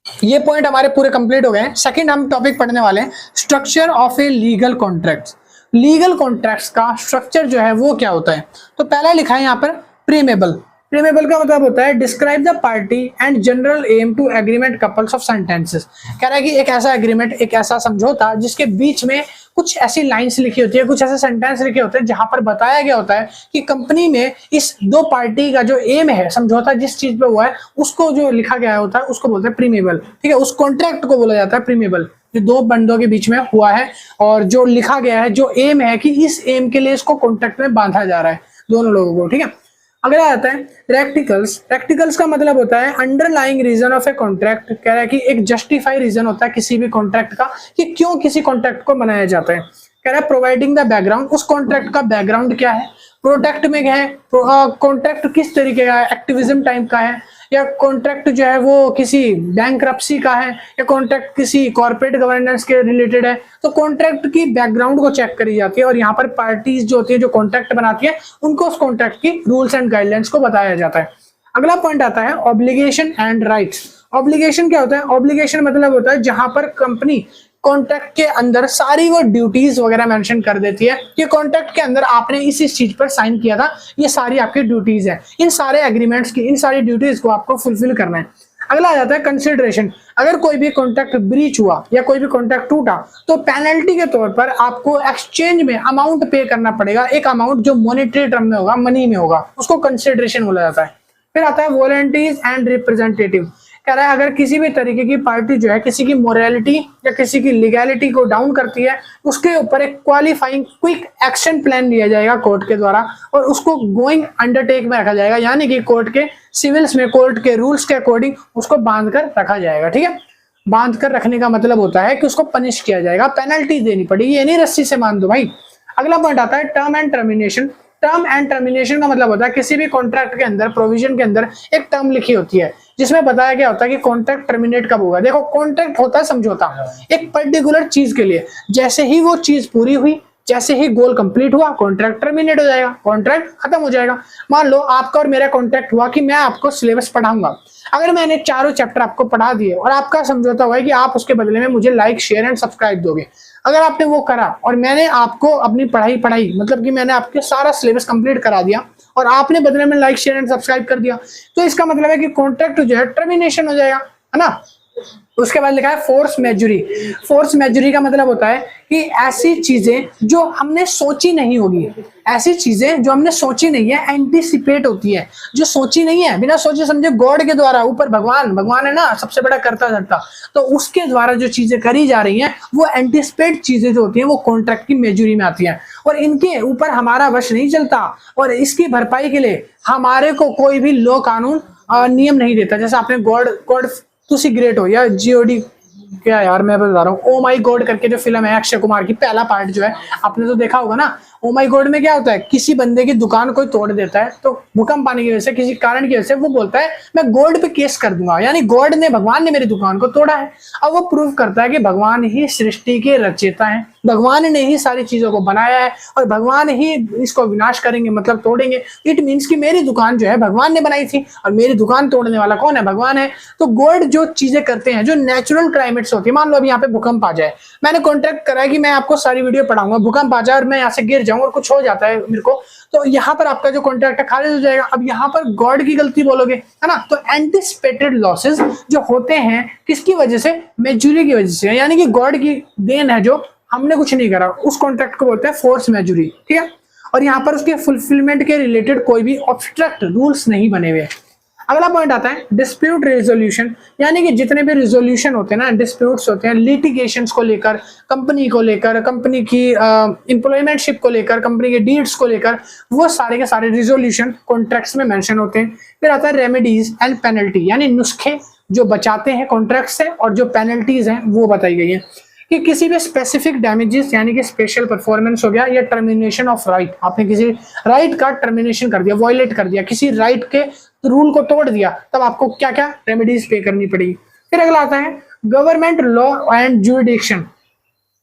ये पॉइंट हमारे पूरे कंप्लीट हो गए हैं। सेकंड हम टॉपिक पढ़ने वाले हैं structure of a legal contracts. Legal contracts का स्ट्रक्चर जो है वो क्या होता है? तो पहला लिखा है यहाँ पर प्रीमेबल। प्रीमेबल का मतलब होता है describe the party and general aim to agreement couples of sentences. कह रहा है कि एक ऐसा एग्रीमेंट, एक ऐसा समझौता जिसके बीच में कुछ ऐसी लाइंस लिखी होती है, कुछ ऐसे सेंटेंस लिखे होते हैं जहां पर बताया गया होता है कि कंपनी में इस दो पार्टी का जो एम है, समझौता जिस चीज पे हुआ है उसको जो लिखा गया होता है उसको बोलते हैं प्रीमेबल। ठीक है, उस कॉन्ट्रैक्ट को बोला जाता है प्रीमेबल, जो दो बंदों के बीच में हुआ है और जो लिखा गया है, जो एम है कि इस एम के लिए इसको कॉन्ट्रैक्ट में बांधा जा रहा है दोनों लोगों को। ठीक है, अगला आता है प्रैक्टिकल्स। प्रैक्टिकल्स का मतलब होता है underlying reason of a contract. कह रहा है कि एक जस्टिफाई रीजन होता है किसी भी कॉन्ट्रैक्ट का कि क्यों किसी कॉन्ट्रैक्ट को बनाया जाता है। कह रहा है प्रोवाइडिंग द बैकग्राउंड, उस कॉन्ट्रैक्ट का बैकग्राउंड क्या है, प्रोटेक्ट में क्या है, कॉन्ट्रैक्ट किस तरीके का है, एक्टिविज्म टाइप का है, या कॉन्ट्रैक्ट जो है वो किसी बैंकरप्सी का है, या कॉन्ट्रैक्ट किसी कॉर्पोरेट गवर्नेंस के रिलेटेड है। तो कॉन्ट्रैक्ट की बैकग्राउंड को चेक करी जाती है और यहाँ पर पार्टीज जो होती है जो कॉन्ट्रैक्ट बनाती है उनको उस कॉन्ट्रैक्ट की रूल्स एंड गाइडलाइंस को बताया जाता है। अगला पॉइंट आता है ऑब्लिगेशन एंड राइट्स। ऑब्लिगेशन क्या होता है? ऑब्लिगेशन मतलब होता है जहां पर कंपनी कॉन्ट्रैक्ट के अंदर सारी वो ड्यूटीज वगैरह मेंशन कर देती है कि कॉन्ट्रैक्ट के अंदर आपने इस चीज पर साइन किया था, ये सारी आपकी ड्यूटीज है, इन सारे एग्रीमेंट्स की इन सारी ड्यूटीज को आपको फुलफिल करना है। अगला आ जाता है कंसिडरेशन। अगर कोई भी कॉन्ट्रैक्ट ब्रीच हुआ या कोई भी कॉन्ट्रैक्ट टूटा तो पेनल्टी के तौर पर आपको एक्सचेंज में अमाउंट पे करना पड़ेगा, एक अमाउंट जो मॉनेटरी टर्म में होगा, मनी में होगा, उसको कंसिडरेशन बोला जाता है। फिर आता है वॉलंटीज एंड रिप्रेजेंटेटिव। कह रहा है अगर किसी भी तरीके की पार्टी जो है किसी की मोरालिटी या किसी की लीगैलिटी को डाउन करती है, उसके ऊपर एक क्वालिफाइंग क्विक एक्शन प्लान लिया जाएगा कोर्ट के द्वारा और उसको गोइंग अंडरटेक में रखा जाएगा, यानी कि कोर्ट के सिविल्स में कोर्ट के रूल्स के अकॉर्डिंग उसको बांध कर रखा जाएगा। ठीक है, बांध कर रखने का मतलब होता है कि उसको पनिश किया जाएगा, पेनल्टी देनी पड़ेगी, ये नहीं रस्सी से बांध दो भाई। अगला पॉइंट आता है term and termination. Term and termination का मतलब होता है किसी भी कॉन्ट्रैक्ट के अंदर प्रोविजन के अंदर एक टर्म लिखी होती है जिसमें बताया गया होता है कि कॉन्ट्रैक्ट टर्मिनेट कब होगा। देखो कॉन्ट्रैक्ट होता है समझौता एक पर्टिकुलर चीज के लिए, जैसे ही वो चीज पूरी हुई, जैसे ही गोल कंप्लीट हुआ, कॉन्ट्रैक्ट टर्मिनेट हो जाएगा, कॉन्ट्रैक्ट खत्म हो जाएगा। मान लो आपका और मेरा कॉन्ट्रैक्ट हुआ कि मैं आपको सिलेबस पढ़ाऊंगा, अगर मैंने चारों चैप्टर आपको पढ़ा दिए और आपका समझौता हुआ है कि आप उसके बदले में मुझे लाइक शेयर एंड सब्सक्राइब दोगे, अगर आपने वो करा और मैंने आपको अपनी पढ़ाई मतलब कि मैंने आपके सारा सिलेबस कंप्लीट करा दिया और आपने बदले में लाइक शेयर एंड सब्सक्राइब कर दिया, तो इसका मतलब है कि कॉन्ट्रैक्ट जो है टर्मिनेशन हो जाएगा, है ना। उसके बाद लिखा है फोर्स मेजरी। फोर्स मेजरी का मतलब होता है कि ऐसी चीजें जो हमने सोची नहीं होगी, ऐसी चीजें जो हमने सोची नहीं है, एंटीसिपेट होती है, जो सोची नहीं है, बिना सोचे समझे गॉड के द्वारा, ऊपर भगवान है ना सबसे बड़ा करता धरता, तो उसके द्वारा जो चीजें करी जा रही हैं वो एंटीसिपेट चीजें जो होती हैं वो कॉन्ट्रैक्ट की मेजरी में आती हैं और इनके ऊपर हमारा वश नहीं चलता और इसकी भरपाई के लिए हमारे को कोई भी लॉ कानून नियम नहीं देता। जैसे आपने गॉड तुसी ग्रेट हो या जीओडी, क्या यार मैं बता रहा हूँ, ओ माई गॉड करके जो फिल्म है अक्षय कुमार की, पहला पार्ट जो है आपने तो देखा होगा ना। ओ माई गॉड में क्या होता है, किसी बंदे की दुकान कोई तोड़ देता है तो भूकंप आने की वजह से, किसी कारण की वजह से, वो बोलता है मैं गॉड पे केस कर दूंगा, यानी गॉड ने, भगवान ने मेरी दुकान को तोड़ा है। अब वो प्रूव करता है कि भगवान ही सृष्टि के रचयिता है, भगवान ने ही सारी चीजों को बनाया है और भगवान ही इसको विनाश करेंगे, मतलब तोड़ेंगे। इट मीन्स कि मेरी दुकान जो है भगवान ने बनाई थी और मेरी दुकान तोड़ने वाला कौन है, भगवान है। तो गॉड जो चीजें करते हैं, जो नेचुरल क्लाइमेट्स होती है, मान लो अभी यहाँ पे भूकंप आ जाए, मैंने कॉन्ट्रैक्ट करा है कि मैं आपको सारी वीडियो पढ़ाऊंगा, भूकंप आ जाए और मैं यहाँ से गिर जाऊं और कुछ हो जाता है मेरे को, तो यहाँ पर आपका जो कॉन्ट्रैक्ट है खारिज हो जाएगा। अब यहाँ पर गॉड की गलती बोलोगे, है ना। तो एंटिसिपेटेड लॉसेस जो होते हैं किसकी वजह से, मेजूरी की वजह से, यानी कि गॉड की देन है, जो हमने कुछ नहीं करा, उस कॉन्ट्रैक्ट को बोलते हैं फोर्स मेजूरी। ठीक है, और यहाँ पर उसके फुलफिलमेंट के रिलेटेड कोई भी ऑब्स्ट्रक्ट रूल्स नहीं बने हुए। अगला पॉइंट आता है डिस्प्यूट रेजोल्यूशन, यानी कि जितने भी रिजोल्यूशन होते हैं ना, डिस्प्यूट्स होते हैं लिटिगेशंस को लेकर, कंपनी को लेकर, कंपनी की एम्प्लॉयमेंटशिप को लेकर, कंपनी के डीड्स को लेकर, वो सारे के सारे रिजोल्यूशन कॉन्ट्रैक्ट्स में मेंशन होते हैं। फिर आता है रेमेडीज एंड पेनल्टी, यानी नुस्खे जो बचाते हैं कॉन्ट्रैक्ट से, और जो पेनल्टीज हैं वो बताई गई है कि किसी भी स्पेसिफिक डैमेजेस यानी कि स्पेशल परफॉर्मेंस हो गया या टर्मिनेशन ऑफ राइट, आपने किसी राइट का टर्मिनेशन कर दिया, वॉयलेट कर दिया, किसी राइट के रूल को तोड़ दिया, तब आपको क्या क्या रेमेडीज पे करनी पड़ेगी। फिर अगला आता है government law and jurisdiction.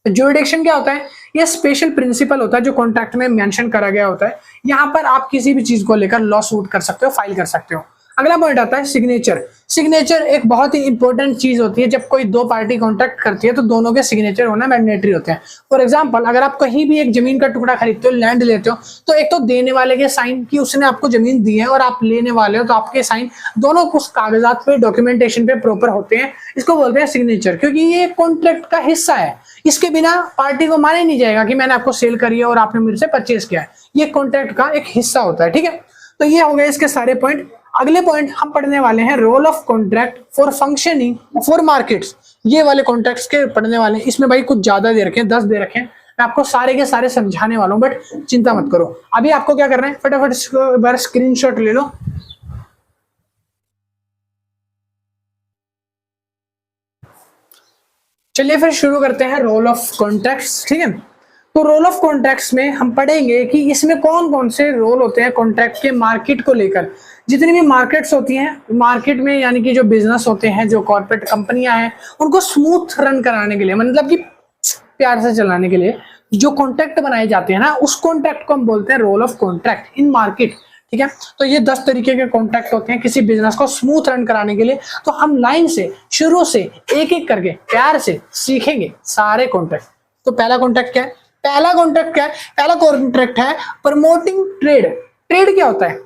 Jurisdiction क्या होता है? यह स्पेशल प्रिंसिपल होता है जो कॉन्ट्रैक्ट में मेंशन करा गया होता है। यहाँ पर आप किसी भी चीज को लेकर लॉ सूट कर सकते हो, फाइल कर सकते हो। अगला पॉइंट आता है सिग्नेचर। सिग्नेचर एक बहुत ही इंपॉर्टेंट चीज होती है। जब कोई दो पार्टी कॉन्ट्रैक्ट करती है तो दोनों के सिग्नेचर होना मैंडेटरी होते हैं। फॉर एग्जांपल, अगर आप कहीं भी एक जमीन का टुकड़ा खरीदते हो, लैंड लेते हो, तो एक तो देने वाले के साइन कि उसने आपको जमीन दी है, और आप लेने वाले हो तो आपके साइन, दोनों कुछ कागजात पे, डॉक्यूमेंटेशन पे प्रॉपर होते हैं। इसको बोलते हैं सिग्नेचर, क्योंकि ये कॉन्ट्रैक्ट का हिस्सा है। इसके बिना पार्टी को माना नहीं जाएगा कि मैंने आपको सेल करी है और आपने मेरे से परचेज किया है। ये कॉन्ट्रैक्ट का एक हिस्सा होता है, ठीक है। तो ये हो गए इसके सारे पॉइंट। अगले पॉइंट हम पढ़ने वाले हैं role of contract for functioning for markets. ये वाले कॉन्ट्रैक्ट्स के पढ़ने वाले हैं। इसमें भाई कुछ ज्यादा दे रखे हैं, 10 दे रखे हैं। मैं आपको सारे के सारे समझाने वाला हूं, बट चिंता मत करो। अभी आपको क्या करना है, फटाफट इसको एक बार स्क्रीनशॉट ले लो। चलिए फिर शुरू करते हैं रोल ऑफ कॉन्ट्रैक्ट्स, ठीक है। तो रोल ऑफ कॉन्ट्रैक्ट्स में हम पढ़ेंगे कि इसमें कौन कौन से रोल होते हैं कॉन्ट्रैक्ट के मार्केट को लेकर। जितनी भी मार्केट्स होती हैं, मार्केट में यानी कि जो बिजनेस होते हैं, जो कॉर्पोरेट कंपनियां हैं, उनको स्मूथ रन कराने के लिए, मतलब कि प्यार से चलाने के लिए जो कॉन्ट्रैक्ट बनाए जाते हैं ना, उस कॉन्ट्रैक्ट को हम बोलते हैं role of contract in market, ठीक है। तो ये 10 तरीके के कॉन्ट्रैक्ट होते हैं किसी बिजनेस को स्मूथ रन कराने के लिए। तो हम लाइन से शुरू से एक एक करके प्यार से सीखेंगे सारे कॉन्ट्रैक्ट। तो पहला कॉन्ट्रैक्ट क्या है? पहला कॉन्ट्रैक्ट क्या है? पहला कॉन्ट्रैक्ट है प्रमोटिंग ट्रेड। ट्रेड क्या होता है?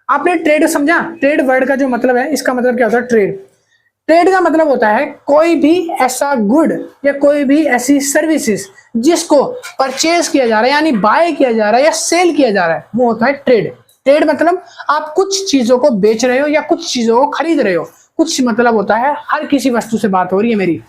आपने ट्रेड समझा? ट्रेड वर्ड का जो मतलब है, इसका मतलब क्या होता है? ट्रेड। ट्रेड का मतलब होता है कोई भी ऐसा गुड या कोई भी ऐसी सर्विसेज जिसको परचेज किया जा रहा है, यानी बाय किया जा रहा है या सेल किया जा रहा है, वो होता है ट्रेड। ट्रेड मतलब आप कुछ चीजों को बेच रहे हो या कुछ चीजों को खरीद रहे हो। कुछ मतलब होता है, हर किसी वस्तु से बात हो रही है मेरी,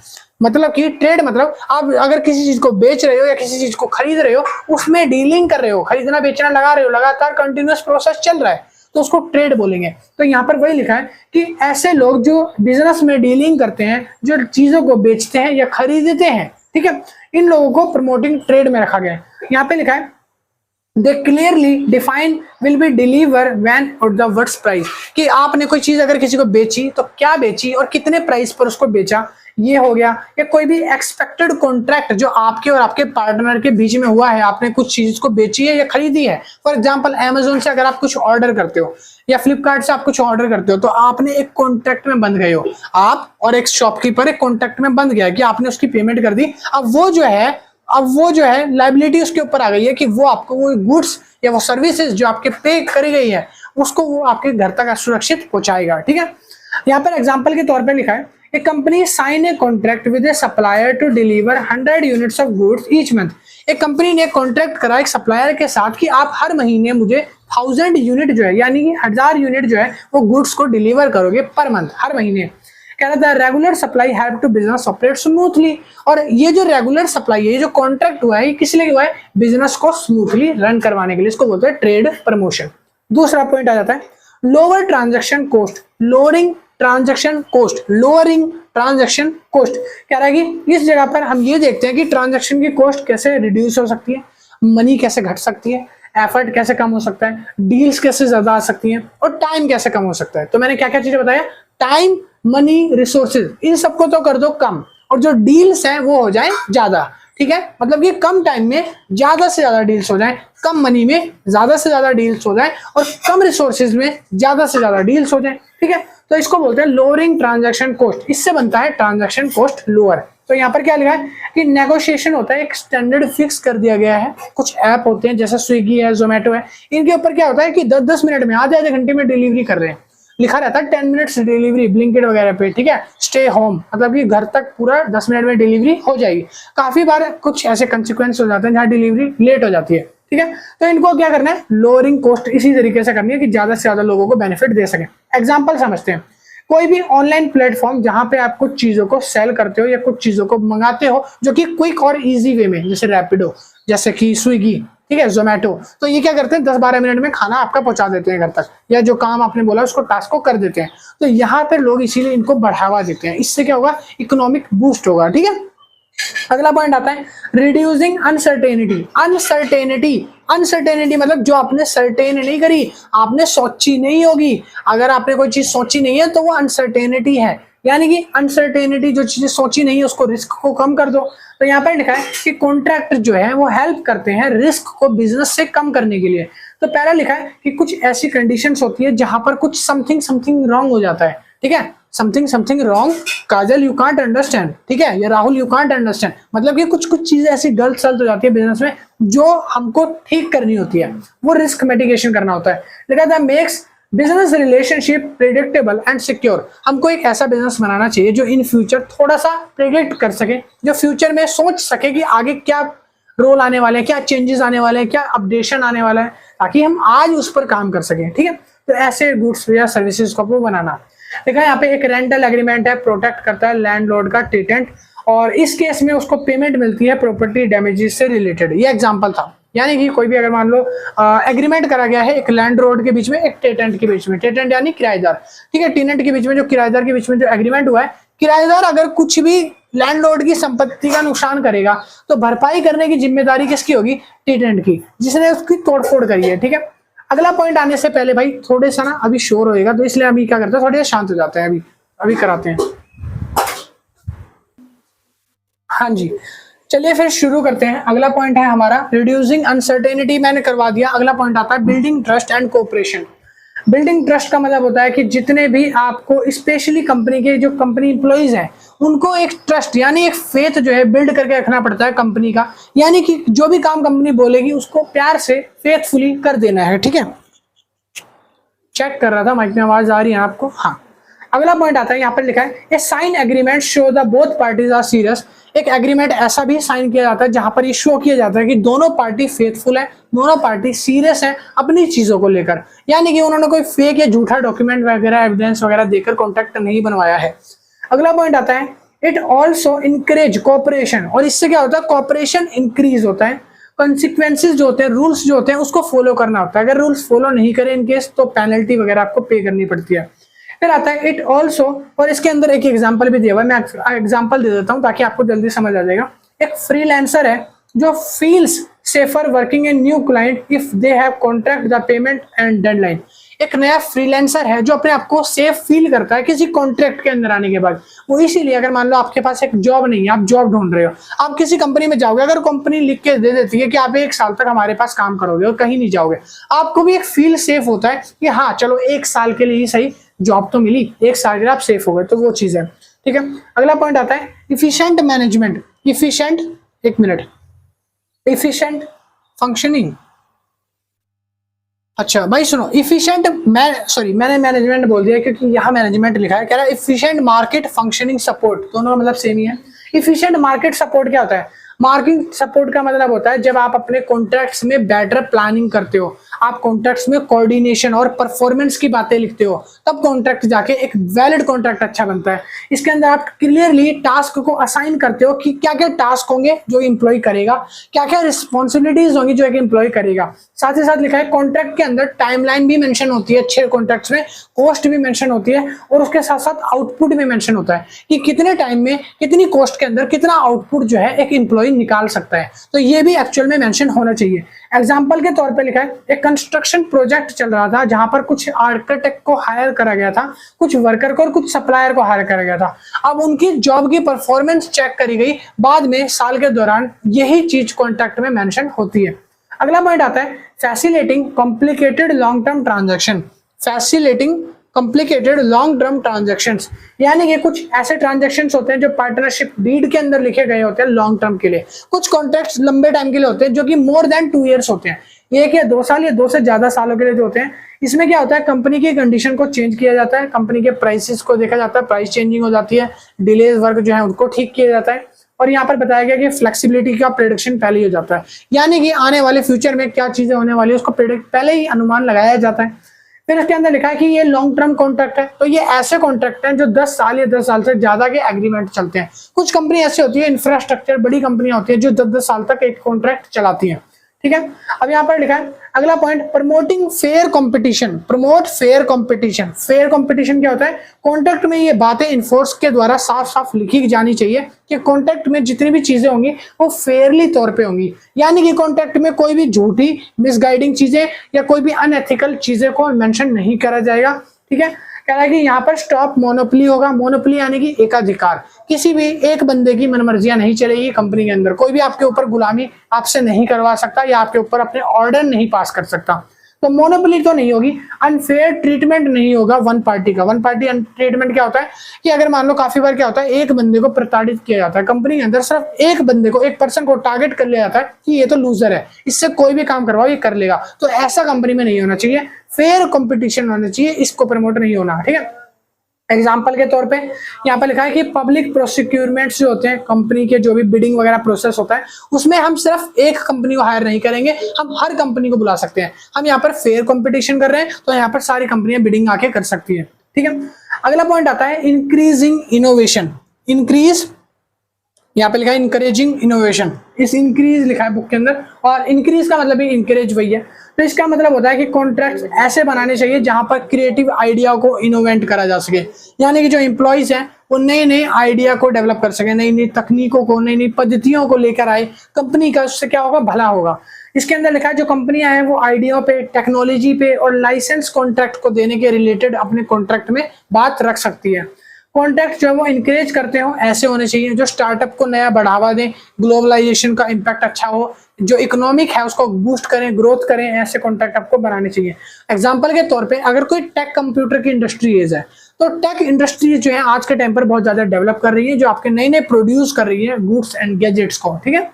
मतलब कि ट्रेड मतलब आप अगर किसी चीज को बेच रहे हो या किसी चीज को खरीद रहे हो, उसमें डीलिंग कर रहे हो, खरीदना बेचना लगा रहे हो, लगातार कंटिन्यूअस प्रोसेस चल रहा है, तो उसको ट्रेड बोलेंगे। तो यहाँ पर वही लिखा है कि ऐसे लोग जो बिजनेस में डीलिंग करते हैं, जो चीजों को बेचते हैं या खरीदते हैं, ठीक है, इन लोगों को प्रमोटिंग ट्रेड में रखा गया है। यहाँ पे लिखा है they clearly define will be deliver when और द व्हाट्स प्राइस, कि आपने कोई चीज अगर किसी को बेची तो क्या बेची और कितने प्राइस पर उसको बेचा, ये हो गया। या कोई भी एक्सपेक्टेड कॉन्ट्रैक्ट जो आपके और आपके पार्टनर के बीच में हुआ है, आपने कुछ चीज को बेची है या खरीदी है। फॉर एग्जांपल, अमेज़न से अगर आप कुछ ऑर्डर करते हो या फ्लिपकार्ट से आप कुछ ऑर्डर करते हो, तो आपने एक कॉन्ट्रैक्ट में बंध गए हो, आप और एक शॉपकीपर एक कॉन्ट्रैक्ट में बंध गया कि आपने उसकी पेमेंट कर दी। अब वो जो है लायबिलिटी उसके ऊपर आ गई है कि वो आपको वो गुड्स या वो सर्विसेज जो आपके पे करी गई है, उसको वो आपके घर तक सुरक्षित पहुंचाएगा, ठीक है। यहाँ पर एग्जाम्पल के तौर पर लिखा है A company sign a contract with a supplier to deliver 100 units of goods each month. एक कंपनी ने कॉन्ट्रैक्ट करा एक सप्लायर के साथ कि आप हर महीने मुझे 1000 यूनिट जो है, यानी कि 1000 यूनिट जो है वो गुड्स को डिलीवर करोगे पर मंथ, हर महीने। कह रहा था regular supply help to business operate smoothly. और ये जो रेगुलर सप्लाई है, ये जो कॉन्ट्रैक्ट हुआ है, ये किस लिए हुआ है? बिजनेस को स्मूथली रन करवाने के लिए। इसको बोलते हैं ट्रेड प्रमोशन। दूसरा पॉइंट आ जाता है lower transaction cost, lowering transaction cost, lowering transaction cost. कह रहा है कि इस जगह पर हम ये देखते हैं कि ट्रांजैक्शन की कॉस्ट कैसे रिड्यूस हो सकती है, मनी कैसे घट सकती है, एफर्ट कैसे कम हो सकता है, डील्स कैसे ज्यादा आ सकती हैं, और टाइम कैसे कम हो सकता है। तो मैंने क्या क्या चीजें बताया? टाइम, मनी, रिसोर्सेज, इन सबको तो कर दो कम, और जो डील्स हैं वो हो जाए ज्यादा, ठीक है। मतलब ये कम टाइम में ज्यादा से ज्यादा डील्स हो जाए, कम मनी में ज्यादा से ज्यादा डील्स हो जाए, और कम रिसोर्सेज में ज्यादा से ज्यादा डील्स हो जाए, ठीक है। तो इसको बोलते हैं लोअरिंग ट्रांजैक्शन कॉस्ट। इससे बनता है ट्रांजैक्शन कॉस्ट लोअर। तो यहाँ पर क्या लिखा है कि नेगोशिएशन होता है, एक स्टैंडर्ड फिक्स कर दिया गया है। कुछ ऐप होते हैं जैसे स्विगी है, जोमेटो है, इनके ऊपर क्या होता है कि 10-10 मिनट में, आधे घंटे में डिलीवरी कर रहे हैं, लिखा रहता है 10 मिनट्स डिलीवरी, ब्लिंकिट वगैरह पे, ठीक है। स्टे होम मतलब कि घर तक पूरा 10 मिनट में डिलीवरी हो जाएगी। काफी बार कुछ ऐसे कंसिक्वेंस हो जाते हैं जहाँ डिलीवरी लेट हो जाती है, ठीक है। तो इनको क्या करना है, लोअरिंग कॉस्ट इसी तरीके से करनी है कि ज्यादा से ज्यादा लोगों को बेनिफिट दे सके। एग्जाम्पल समझते हैं, कोई भी ऑनलाइन प्लेटफॉर्म जहां पे आप कुछ चीजों को सेल करते हो या कुछ चीजों को मंगाते हो जो कि क्विक और इजी वे में, जैसे रैपिडो, जैसे कि स्विगी, ठीक है, जोमेटो, तो ये क्या करते हैं 10-12 मिनट में खाना आपका पहुंचा देते हैं घर तक, या जो काम आपने बोला उसको टास्क को कर देते हैं। तो यहाँ पे लोग इसीलिए इनको बढ़ावा देते हैं, इससे क्या होगा, इकोनॉमिक बूस्ट होगा, ठीक है। अगला पॉइंट आता है रिड्यूसिंग अनसर्टेनिटी। अनसर्टेनिटी मतलब जो आपने सर्टेन नहीं करी, आपने सोची नहीं होगी। अगर आपने कोई चीज सोची नहीं है तो वो अनसर्टेनिटी है, यानी कि अनसर्टेनिटी, जो चीजें सोची नहीं है उसको, रिस्क को कम कर दो। तो यहाँ पर लिखा है कि कॉन्ट्रैक्ट जो है वो हेल्प करते हैं रिस्क को बिजनेस से कम करने के लिए। तो पहला लिखा है कि कुछ ऐसी कंडीशंस होती है जहां पर कुछ समथिंग रॉन्ग हो जाता है, ठीक है, something wrong, Kajal you can't understand, ठीक है, या राहुल यू कांट अंडरस्टैंड, मतलब कि कुछ चीजें ऐसी गलत सलत हो जाती है बिजनेस में जो हमको ठीक करनी होती है, वो रिस्क मिटिगेशन करना होता है। लिखा था makes business relationship predictable and secure. हमको एक ऐसा बिजनेस बनाना चाहिए जो इन फ्यूचर थोड़ा सा प्रेडिक्ट कर सके, जो फ्यूचर में सोच सके कि आगे क्या रोल आने वाले हैं, क्या चेंजेस आने वाले हैं, क्या अपडेशन आने वाला है, ताकि हम आज उस पर काम कर सकें, ठीक है। तो ऐसे गुड्स या सर्विसेज को बनाना। देखा यहाँ पे एक रेंटल एग्रीमेंट है, प्रोटेक्ट करता है लैंडलॉर्ड का टेटेंट, और इस केस में उसको पेमेंट मिलती है प्रॉपर्टी डैमेजेस से रिलेटेड। ये एग्जांपल था, यानी कि कोई भी अगर मान लो एग्रीमेंट करा गया है एक लैंडलॉर्ड के बीच में, एक टेटेंट के बीच में, टेटेंट यानी किराएदार, ठीक है, टेनेंट के बीच में, जो किराएदार के बीच में जो एग्रीमेंट हुआ है, किराएदार अगर कुछ भी लैंडलॉर्ड की संपत्ति का नुकसान करेगा तो भरपाई करने की जिम्मेदारी किसकी होगी, टेटेंट की, जिसने उसकी तोड़फोड़ करी है, ठीक है। अगला पॉइंट आने से पहले भाई थोड़े सा ना अभी शोर होएगा, तो इसलिए अभी क्या करते हैं, थोड़े शांत हो जाते हैं, अभी कराते हैं। हाँ जी, चलिए फिर शुरू करते हैं। अगला पॉइंट है हमारा रिड्यूसिंग अनसर्टेनिटी, मैंने करवा दिया। अगला पॉइंट आता है building trust and cooperation. Building trust का मतलब होता है कि जितने भी आपको स्पेशली कंपनी के जो कंपनी इंप्लॉइज हैं उनको एक ट्रस्ट यानी एक फेथ जो है बिल्ड करके रखना पड़ता है कंपनी का, यानी कि जो भी काम कंपनी बोलेगी उसको प्यार से फेथफुली कर देना है, ठीक है। चेक कर रहा था माइक में आवाज आ रही है आपको, हाँ। अगला पॉइंट आता है, यहाँ पर लिखा है a sign agreement show the both parties are serious. एक एग्रीमेंट ऐसा भी साइन किया जाता है जहां पर ये शो किया जाता है कि दोनों पार्टी फेथफुल है, दोनों पार्टी सीरियस है अपनी चीजों को लेकर, यानी कि उन्होंने कोई फेक या झूठा डॉक्यूमेंट वगैरह एविडेंस वगैरह देकर कॉन्ट्रैक्ट नहीं बनवाया है। अगला पॉइंट आता है इट ऑल्सो इंकरेज कोऑपरेशन, और इससे क्या होता है, कोऑपरेशन इंक्रीज होता है। कॉन्सिक्वेंसेज जो होते हैं, रूल्स जो होते हैं उसको फॉलो करना होता है, अगर रूल्स फॉलो नहीं करें इनकेस तो पेनल्टी वगैरह आपको पे करनी पड़ती है। फिर आता है इट ऑल्सो, और इसके अंदर एक एग्जांपल भी दिया हुआ है, मैं एग्जांपल दे देता हूं ताकि आपको जल्दी समझ आ जाएगा। एक फ्रीलांसर है जो feels safer working in new client if they have contract the payment and deadline. एक नया फ्रीलांसर है जो अपने आप को सेफ फील करता है किसी कॉन्ट्रैक्ट के अंदर आने के बाद। वो इसीलिए, अगर मान लो आपके पास एक जॉब नहीं है, आप जॉब ढूंढ रहे हो, आप किसी कंपनी में जाओगे, अगर कंपनी लिख के दे देती है कि आप 1 साल तक हमारे पास काम करोगे और कहीं नहीं जाओगे, आपको भी एक फील सेफ होता है कि हाँ चलो 1 साल के लिए ही सही, जॉब तो मिली, 1 साल के लिए आप सेफ हो गए, तो वो चीज है, ठीक है। अगला पॉइंट आता है इफिशिएंट मैनेजमेंट। Efficient functioning. अच्छा भाई सुनो, मैंने मैनेजमेंट बोल दिया क्योंकि यहाँ मैनेजमेंट लिखा है, कह रहा है इफिशिएंट मार्केट फंक्शनिंग सपोर्ट, दोनों मतलब सेम ही है। इफिशिएंट मार्केट सपोर्ट क्या होता है, मार्केट सपोर्ट का मतलब होता है जब आप अपने कॉन्ट्रैक्ट्स में बेटर प्लानिंग करते हो, आप कॉन्ट्रैक्ट्स में कोऑर्डिनेशन और परफॉर्मेंस की बातें लिखते हो, तब कॉन्ट्रैक्ट जाके एक वैलिड कॉन्ट्रैक्ट अच्छा बनता है। इसके अंदर आप क्लियरली टास्क को असाइन करते हो कि क्या क्या टास्क होंगे जो एम्प्लॉय करेगा, क्या क्या रिस्पॉन्सिबिलिटीज होंगी जो एक एम्प्लॉय करेगा। साथ ही साथ लिखा है कॉन्ट्रैक्ट के अंदर टाइमलाइन भी मेंशन होती है, अच्छे कॉन्ट्रैक्ट्स में कॉस्ट भी मेंशन होती है, और उसके साथ साथ आउटपुट भी मेंशन होता है कि कितने टाइम में कितनी कॉस्ट के अंदर कितना आउटपुट जो है एक एम्प्लॉय निकाल सकता है। तो ये भी एक्चुअल में मेंशन होना चाहिए। एग्जांपल के तौर पे लिखा है एक कंस्ट्रक्शन प्रोजेक्ट चल रहा था जहां पर कुछ आर्किटेक्ट को हायर करा गया था, कुछ वर्कर को और कुछ सप्लायर को हायर करा गया था। अब उनकी जॉब की परफॉर्मेंस चेक करी गई, बाद में साल के दौरान यही चीज कॉन्ट्रैक्ट में मेंशन होती है। अगला पॉइंट आता है facilitating complicated long term transaction. Facilitating complicated long term transactions, यानी कि कुछ ऐसे ट्रांजैक्शंस होते हैं जो पार्टनरशिप डीड के अंदर लिखे गए होते हैं लॉन्ग टर्म के लिए। कुछ कॉन्ट्रैक्ट्स लंबे टाइम के लिए होते हैं जो कि मोर देन 2 इयर्स होते हैं, 1 या 2 साल या 2 से ज्यादा सालों के लिए जो होते हैं। इसमें क्या होता है, कंपनी की कंडीशन को चेंज किया जाता है, कंपनी के प्राइसेस को देखा जाता है, प्राइस चेंजिंग हो जाती है, डिलेज वर्क जो है उनको ठीक किया जाता है, और यहाँ पर बताया गया कि फ्लेक्सिबिलिटी का प्रेडिक्शन पहले ही हो जाता है, यानी कि आने वाले फ्यूचर में क्या चीजें होने वाली है उसको प्रेडिक्ट पहले ही अनुमान लगाया जाता है। फिर इसके अंदर लिखा है कि ये लॉन्ग टर्म कॉन्ट्रैक्ट है, तो ये ऐसे कॉन्ट्रैक्ट हैं जो 10 साल या 10 साल से ज्यादा के एग्रीमेंट चलते हैं। कुछ कंपनी ऐसी होती है, इंफ्रास्ट्रक्चर बड़ी कंपनियां होती है जो 10-10 साल तक एक कॉन्ट्रैक्ट चलाती हैं, ठीक है। अब यहाँ पर लिखा है अगला point, promoting fair competition, promote fair competition. Fair competition क्या होता है, कॉन्ट्रैक्ट में ये बातें इन्फोर्स के द्वारा साफ साफ लिखी जानी चाहिए कि कॉन्ट्रैक्ट में जितनी भी चीजें होंगी वो फेयरली तौर पे होंगी, यानी कि कॉन्ट्रैक्ट में कोई भी झूठी मिसगाइडिंग चीजें या कोई भी अनएथिकल चीजें को मेंशन नहीं करा जाएगा, ठीक है। कह रहा है कि यहाँ पर स्टॉप मोनोपोली होगा, मोनोपोली यानी कि एकाधिकार, किसी भी एक बंदे की मनमर्जियां नहीं चलेगी कंपनी के अंदर, कोई भी आपके ऊपर गुलामी आपसे नहीं करवा सकता या आपके ऊपर अपने ऑर्डर नहीं पास कर सकता, तो मोनोपोली तो नहीं होगी। अनफेयर ट्रीटमेंट नहीं होगा वन पार्टी का। वन पार्टी ट्रीटमेंट क्या होता है कि अगर मान लो काफी बार क्या होता है, एक बंदे को प्रताड़ित किया जाता है कंपनी के अंदर, सिर्फ एक बंदे को, एक पर्सन को टारगेट कर लिया जाता है कि ये तो लूजर है, इससे कोई भी काम करवाओ ये कर लेगा, तो ऐसा कंपनी में नहीं होना चाहिए। फेयर कंपटीशन होना चाहिए, इसको प्रमोट नहीं होना, ठीक है। एग्जाम्पल के तौर पे यहाँ पर लिखा है कि पब्लिक प्रोसिक्यूरमेंट्स जो होते हैं, कंपनी के जो भी बिडिंग वगैरह प्रोसेस होता है उसमें हम सिर्फ एक कंपनी को हायर नहीं करेंगे, हम हर कंपनी को बुला सकते हैं। हम यहाँ पर फेयर कंपटीशन कर रहे हैं तो यहाँ पर सारी कंपनियां बिडिंग आके कर सकती है, ठीक है। अगला पॉइंट आता है इंक्रीजिंग इनोवेशन। इंक्रीज यहाँ पे लिखा है इंकरेजिंग इनोवेशन, इस इंक्रीज लिखा है बुक के अंदर, और इंक्रीज का मतलब भी इंकरेज वही है। तो इसका मतलब होता है कि कॉन्ट्रैक्ट ऐसे बनाने चाहिए जहां पर क्रिएटिव आइडिया को इनोवेट करा जा सके, यानी कि जो एम्प्लॉइज हैं वो नए नए आइडिया को डेवलप कर सके, नई नई तकनीकों को, नई नई पद्धतियों को लेकर आए कंपनी का, उससे क्या होगा, भला होगा। इसके अंदर लिखा है जो कंपनियां हैं वो आइडिया पे, टेक्नोलॉजी पे और लाइसेंस कॉन्ट्रैक्ट को देने के रिलेटेड अपने कॉन्ट्रैक्ट में बात रख सकती है। कॉन्ट्रैक्ट जो है वो इंकरेज करते हो ऐसे होने चाहिए जो स्टार्टअप को नया बढ़ावा दें, ग्लोबलाइजेशन का इम्पैक्ट अच्छा हो, जो इकोनॉमिक है उसको बूस्ट करें, ग्रोथ करें, ऐसे कॉन्ट्रैक्ट आपको बनाने चाहिए। एग्जांपल के तौर पे अगर कोई टेक कंप्यूटर की इंडस्ट्रीज है तो टेक इंडस्ट्रीज जो है आज के टाइम पर बहुत ज्यादा डेवलप कर रही है, जो आपके नए नए प्रोड्यूस कर रही है गुड्स एंड गैजेट्स को, ठीक है।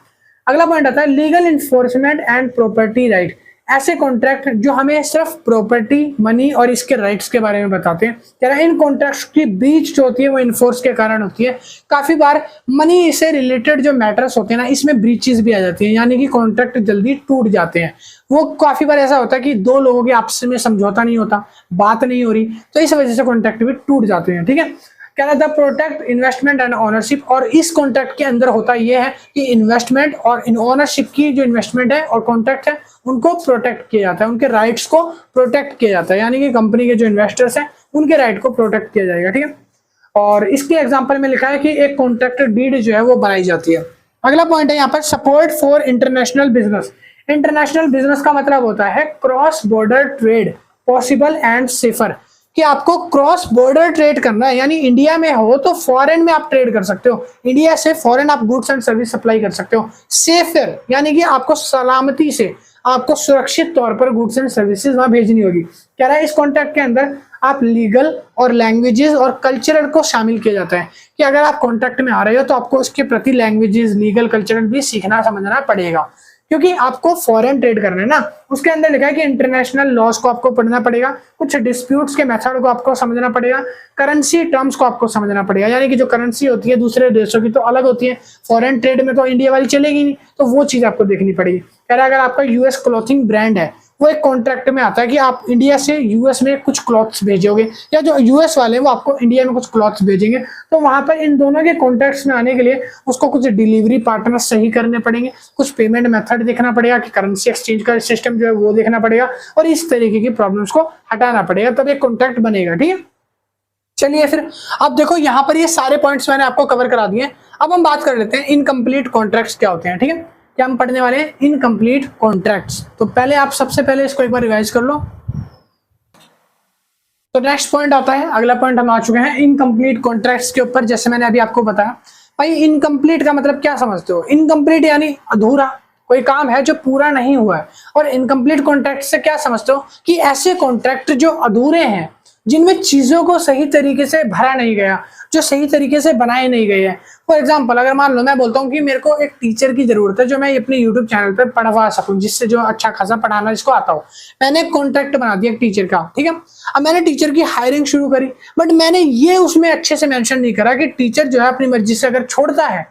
अगला पॉइंट आता है legal enforcement and property right. ऐसे कॉन्ट्रैक्ट जो हमें सिर्फ प्रॉपर्टी, मनी और इसके राइट्स के बारे में बताते हैं। कह रहा है इन कॉन्ट्रैक्ट्स की ब्रीच जो होती है वो इन्फोर्स के कारण होती है। काफी बार मनी से रिलेटेड जो मैटर्स होते हैं ना, इसमें ब्रीचेस भी आ जाती हैं, यानी कि कॉन्ट्रैक्ट जल्दी टूट जाते हैं। वो काफी बार ऐसा होता है कि दो लोगों के आपस में समझौता नहीं होता, बात नहीं हो रही, तो इस वजह से कॉन्ट्रैक्ट भी टूट जाते हैं, ठीक है। कह रहा था प्रोटेक्ट इन्वेस्टमेंट एंड ओनरशिप, और इस कॉन्ट्रैक्ट के अंदर होता यह है कि इन्वेस्टमेंट और ओनरशिप की जो इन्वेस्टमेंट है और कॉन्ट्रैक्ट है उनको प्रोटेक्ट किया जाता है, उनके राइट्स को प्रोटेक्ट किया जाता है, यानी कि कंपनी के जो इन्वेस्टर्स हैं उनके राइट को प्रोटेक्ट किया जाएगा, ठीक है। और इसके एग्जाम्पल में लिखा है कि एक कॉन्ट्रैक्ट डीड जो है वो बनाई जाती है। अगला पॉइंट है यहाँ पर support for international business. International business का मतलब होता है cross border trade possible and safer, कि आपको क्रॉस बॉर्डर ट्रेड करना है, यानी इंडिया में हो तो फॉरेन में आप ट्रेड कर सकते हो, इंडिया से फॉरेन आप गुड्स एंड सर्विस सप्लाई कर सकते हो। सेफर यानी कि आपको सलामती से, आपको सुरक्षित तौर पर गुड्स एंड सर्विसेज वहां भेजनी होगी। कह रहा है इस कॉन्ट्रैक्ट के अंदर आप लीगल और लैंग्वेजेस और कल्चरल को शामिल किया जाता है, कि अगर आप कॉन्ट्रैक्ट में आ रहे हो तो आपको उसके प्रति लैंग्वेजेस, लीगल, कल्चरल भी सीखना समझना पड़ेगा, क्योंकि आपको फॉरेन ट्रेड करना है ना। उसके अंदर लिखा है कि इंटरनेशनल लॉज को आपको पढ़ना पड़ेगा, कुछ डिस्प्यूट्स के मेथड को आपको समझना पड़ेगा, करेंसी टर्म्स को आपको समझना पड़ेगा, यानी कि जो करेंसी होती है दूसरे देशों की तो अलग होती है, फॉरेन ट्रेड में तो इंडिया वाली चलेगी नहीं, तो वो चीज आपको देखनी पड़ेगी। कह रहा है अगर आपका यूएस क्लॉथिंग ब्रांड है, वो एक कॉन्ट्रैक्ट में आता है कि आप इंडिया से यूएस में कुछ क्लॉथ्स भेजोगे, या जो यूएस वाले हैं वो आपको इंडिया में कुछ क्लॉथ्स भेजेंगे, तो वहां पर इन दोनों के कॉन्ट्रैक्ट्स में आने के लिए उसको कुछ डिलीवरी पार्टनर सही करने पड़ेंगे, कुछ पेमेंट मेथड देखना पड़ेगा, कि करेंसी एक्सचेंज का सिस्टम जो है वो देखना पड़ेगा, और इस तरीके की प्रॉब्लम्स को हटाना पड़ेगा, तब एक कॉन्ट्रैक्ट बनेगा, ठीक है। चलिए फिर अब देखो यहाँ पर ये सारे पॉइंट्स मैंने आपको कवर करा दिए। अब हम बात कर लेते हैं इनकम्प्लीट कॉन्ट्रैक्ट्स क्या होते हैं, ठीक है। क्या हम पढ़ने वाले हैं इनकम्प्लीट कॉन्ट्रैक्ट्स। तो पहले आप सबसे पहले इसको एक बार रिवाइज कर लो। तो नेक्स्ट पॉइंट आता है, अगला पॉइंट हम आ चुके हैं इनकम्प्लीट कॉन्ट्रैक्ट्स के ऊपर। जैसे मैंने अभी आपको बताया, भाई इनकम्प्लीट का मतलब क्या समझते हो? इनकम्प्लीट यानी अधूरा, कोई काम है जो पूरा नहीं हुआ है। और इनकम्प्लीट कॉन्ट्रैक्ट से क्या समझते हो कि ऐसे कॉन्ट्रैक्ट जो अधूरे हैं, जिनमें चीजों को सही तरीके से भरा नहीं गया, जो सही तरीके से बनाए नहीं गए हैं। फॉर एग्जाम्पल अगर मान लो मैं बोलता हूँ कि मेरे को एक टीचर की जरूरत है जो मैं अपने यूट्यूब चैनल पर पढ़वा सकूं, जिससे जो अच्छा खासा पढ़ाना जिसको आता हो। मैंने एक कॉन्ट्रैक्ट बना दिया एक टीचर का, ठीक है। अब मैंने टीचर की हायरिंग शुरू करी, बट मैंने ये उसमें अच्छे से मेंशन नहीं करा कि टीचर जो है अपनी मर्जी से अगर छोड़ता है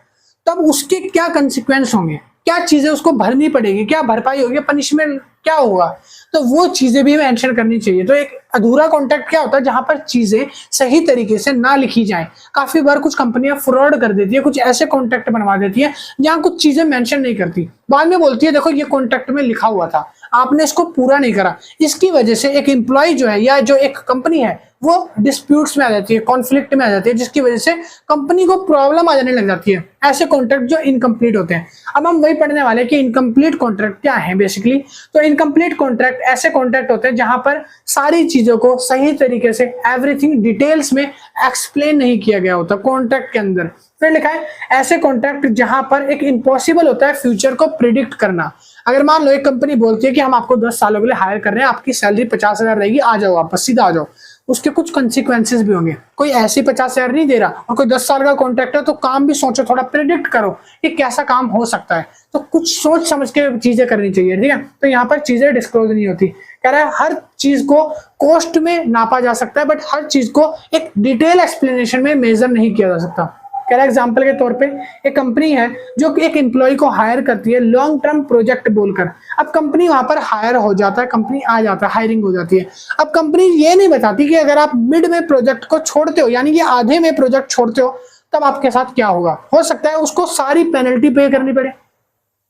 तब उसके क्या कंसिक्वेंस होंगे, क्या चीजें उसको भरनी पड़ेगी, क्या भरपाई होगी, पनिशमेंट क्या होगा, तो वो चीजें भी मेंशन करनी चाहिए। तो एक अधूरा कॉन्ट्रैक्ट क्या होता है, जहां पर चीजें सही तरीके से ना लिखी जाए। काफी बार कुछ कंपनियां फ्रॉड कर देती है, कुछ ऐसे कॉन्ट्रैक्ट बनवा देती है जहां कुछ चीजें मेंशन नहीं करती, बाद में बोलती है देखो ये कॉन्ट्रैक्ट में लिखा हुआ था, आपने इसको पूरा नहीं करा। इसकी वजह से एक एम्प्लॉय जो है या जो एक कंपनी है वो डिस्प्यूट्स में आ जाती है, कॉन्फ्लिक्ट में आ जाती है, जिसकी वजह से कंपनी को प्रॉब्लम आ जाने लग जाती है। ऐसे कॉन्ट्रैक्ट जो इनकम्प्लीट होते हैं। अब हम वही पढ़ने वाले हैं कि इनकम्प्लीट कॉन्ट्रैक्ट क्या है बेसिकली। तो इनकम्प्लीट कॉन्ट्रैक्ट ऐसे कॉन्ट्रैक्ट होते हैं जहां पर सारी चीजों को सही तरीके से एवरीथिंग डिटेल्स में एक्सप्लेन नहीं किया गया होता कॉन्ट्रैक्ट के अंदर। फिर लिखा है ऐसे कॉन्ट्रैक्ट जहां पर एक इम्पॉसिबल होता है फ्यूचर को प्रिडिक्ट करना। अगर मान लो एक कंपनी बोलती है कि हम आपको 10 सालों के लिए हायर कर रहे हैं, आपकी सैलरी 50,000 रहेगी, आ जाओ आप, बस सीधा आ जाओ, उसके कुछ कंसिक्वेंसेस भी होंगे। कोई ऐसे 50,000 नहीं दे रहा और कोई 10 साल का कॉन्ट्रैक्ट है, तो काम भी सोचो, थोड़ा प्रिडिक्ट करो कि कैसा काम हो सकता है। तो कुछ सोच समझ के चीजें करनी चाहिए, ठीक है। तो यहाँ पर चीजें डिस्क्लोज नहीं होती। कह रहा है हर चीज को कॉस्ट में नापा जा सकता है, बट हर चीज को एक डिटेल एक्सप्लेनेशन में मेजर नहीं किया जा सकता। कह रहा है एग्जाम्पल के तौर पे एक कंपनी है जो एक एम्प्लॉय को हायर करती है लॉन्ग टर्म प्रोजेक्ट बोलकर। अब कंपनी वहां पर हायर हो जाता है, कंपनी आ जाता है, हायरिंग हो जाती है। अब कंपनी ये नहीं बताती कि अगर आप मिड में प्रोजेक्ट को छोड़ते हो, यानी कि आधे में प्रोजेक्ट छोड़ते हो, तब आपके साथ क्या होगा। हो सकता है उसको सारी पेनल्टी पे करनी पड़े।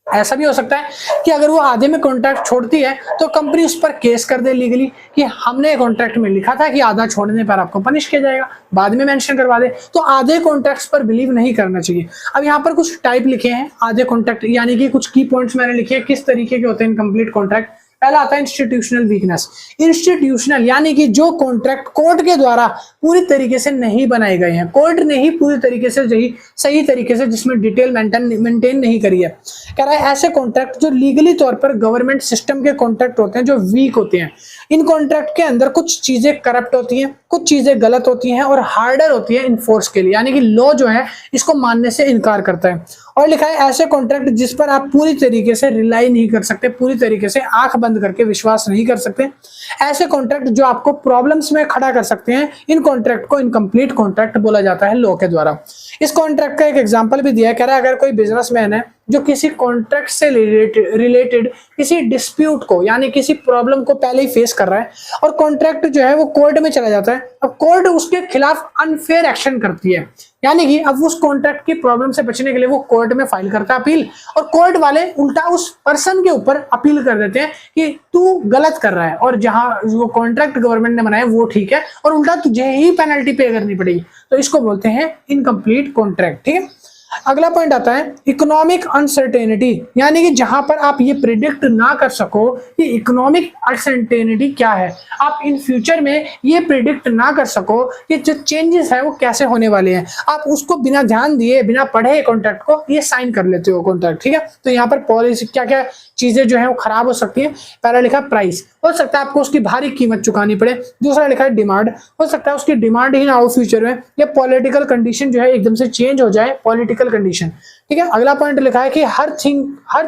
ऐसा भी हो सकता है कि अगर वो आधे में कॉन्ट्रैक्ट छोड़ती है तो कंपनी उस पर केस कर दे लीगली कि हमने कॉन्ट्रैक्ट में लिखा था कि आधा छोड़ने पर आपको पनिश किया जाएगा, बाद में मेंशन करवा दे। तो आधे कॉन्ट्रैक्ट्स पर बिलीव नहीं करना चाहिए। अब यहाँ पर कुछ टाइप लिखे हैं आधे कॉन्ट्रैक्ट, यानी कि कुछ की पॉइंट्स मैंने लिखे हैं किस तरीके के होते हैं इनकम्प्लीट कॉन्ट्रैक्ट। पहला आता है इंस्टीट्यूशनल वीकनेस। इंस्टीट्यूशनल यानी कि जो कॉन्ट्रैक्ट कोर्ट के द्वारा पूरी तरीके से नहीं बनाए गए हैं, कोर्ट ने ही पूरी तरीके से सही तरीके से जिसमें डिटेल मेंटेन नहीं करी है। कह रहा है ऐसे कॉन्ट्रैक्ट जो लीगली तौर पर गवर्नमेंट सिस्टम के कॉन्ट्रैक्ट होते हैं जो वीक होते हैं। इन कॉन्ट्रैक्ट के अंदर कुछ चीजें करप्ट होती हैं, कुछ चीजें गलत होती हैं और हार्डर होती है इन्फोर्स के लिए, यानी कि लॉ जो है इसको मानने से इनकार करता है। और लिखा है ऐसे कॉन्ट्रैक्ट जिस पर आप पूरी तरीके से रिलाई नहीं कर सकते, पूरी तरीके से आंख बंद करके विश्वास नहीं कर सकते। ऐसे कॉन्ट्रैक्ट जो आपको प्रॉब्लम्स में खड़ा कर सकते हैं, इन कॉन्ट्रैक्ट को इनकम्प्लीट कॉन्ट्रैक्ट बोला जाता है लॉ के द्वारा। इस कॉन्ट्रैक्ट का एक एग्जांपल भी दिया है। कह रहा है अगर कोई बिजनेसमैन है जो किसी कॉन्ट्रैक्ट से रिलेटेड किसी डिस्प्यूट को, यानी किसी प्रॉब्लम को पहले ही फेस कर रहा है और कॉन्ट्रैक्ट जो है वो कोर्ट में चला जाता है, अब कोर्ट उसके खिलाफ अनफेयर एक्शन करती है, यानी कि अब उस कॉन्ट्रैक्ट की प्रॉब्लम से बचने के लिए वो कोर्ट में फाइल करता है अपील, और कोर्ट वाले उल्टा उस पर्सन के ऊपर अपील कर देते हैं कि तू गलत कर रहा है और जहां वो कॉन्ट्रैक्ट गवर्नमेंट ने बनाया वो ठीक है, और उल्टा तुझे ही पेनल्टी पे करनी पड़ेगी। तो इसको बोलते हैं इनकम्प्लीट कॉन्ट्रैक्ट, ठीक है। अगला पॉइंट आता है इकोनॉमिक अनसर्टेनिटी, यानी कि जहां पर आप ये प्रिडिक्ट ना कर सको कि इकोनॉमिक अनसर्टेनिटी क्या है, आप इन फ्यूचर में ये प्रिडिक्ट ना कर सको कि जो चेंजेस है वो कैसे होने वाले हैं, आप उसको बिना ध्यान दिए, बिना पढ़े कॉन्ट्रैक्ट को ये साइन कर लेते हो कॉन्ट्रैक्ट, ठीक है। तो यहाँ पर पॉलिसी क्या क्या चीजें जो है वो खराब हो सकती है। पहला लिखा प्राइस, हो सकता है आपको उसकी भारी कीमत चुकानी पड़े। दूसरा लिखा है डिमांड, हो सकता है उसकी डिमांड ही ना हो फ्यूचर में, या पॉलिटिकल कंडीशन जो है एकदम से चेंज हो जाए, पॉलिटिकल कंडीशन, ठीक है। अगला पॉइंट लिखा है कि हर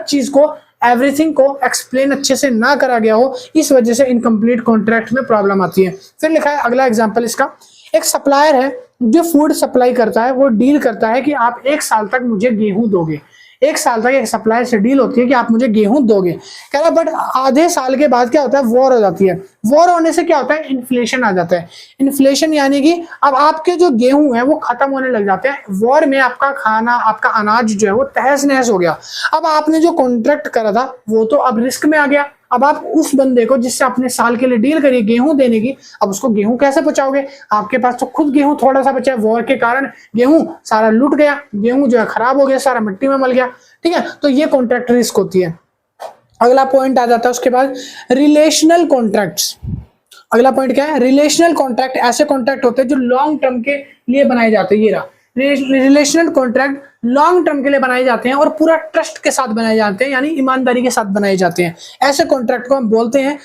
चीज को, एवरीथिंग को एक्सप्लेन अच्छे से ना करा गया हो, इस वजह से इनकम्प्लीट कॉन्ट्रैक्ट में प्रॉब्लम आती है। फिर लिखा है अगला एग्जांपल इसका, एक सप्लायर है जो फूड सप्लाई करता है, वो डील करता है कि आप 1 साल तक मुझे गेहूं दोगे। 1 साल तक एक सप्लायर से डील होती है कि आप मुझे गेहूं दोगे, कह रहा, बट आधे साल के बाद क्या होता है, वॉर हो जाती है। वॉर होने से क्या होता है, इन्फ्लेशन आ जाता है। इन्फ्लेशन यानी कि अब आपके जो गेहूं है वो खत्म होने लग जाते हैं। वॉर में आपका खाना, आपका अनाज जो है वो तहस नहस हो गया। अब आपने जो कॉन्ट्रैक्ट करा था वो तो अब रिस्क में आ गया। अब आप उस बंदे को जिससे आपने साल के लिए डील करी गेहूं देने की, अब उसको गेहूं कैसे पहुंचाओगे, आपके पास तो खुद गेहूं थोड़ा सा बचा है, वॉर के कारण गेहूं सारा लूट गया, गेहूं जो है खराब हो गया, सारा मिट्टी में मल गया, ठीक है। तो ये कॉन्ट्रैक्ट रिस्क होती है। अगला पॉइंट आ जाता है उसके बाद रिलेशनल कॉन्ट्रैक्ट्स। अगला पॉइंट क्या है, रिलेशनल कॉन्ट्रैक्ट ऐसे कॉन्ट्रैक्ट होते हैं जो लॉन्ग टर्म के लिए बनाए जाते हैं। ये रहा रिलेशनल कॉन्ट्रैक्ट, लॉन्ग टर्म के लिए बनाए जाते हैं और पूरा ट्रस्ट के साथ बनाए जाते हैं, यानी ईमानदारी के साथ बनाए जाते हैं। ऐसे कॉन्ट्रैक्ट को हम बोलते हैं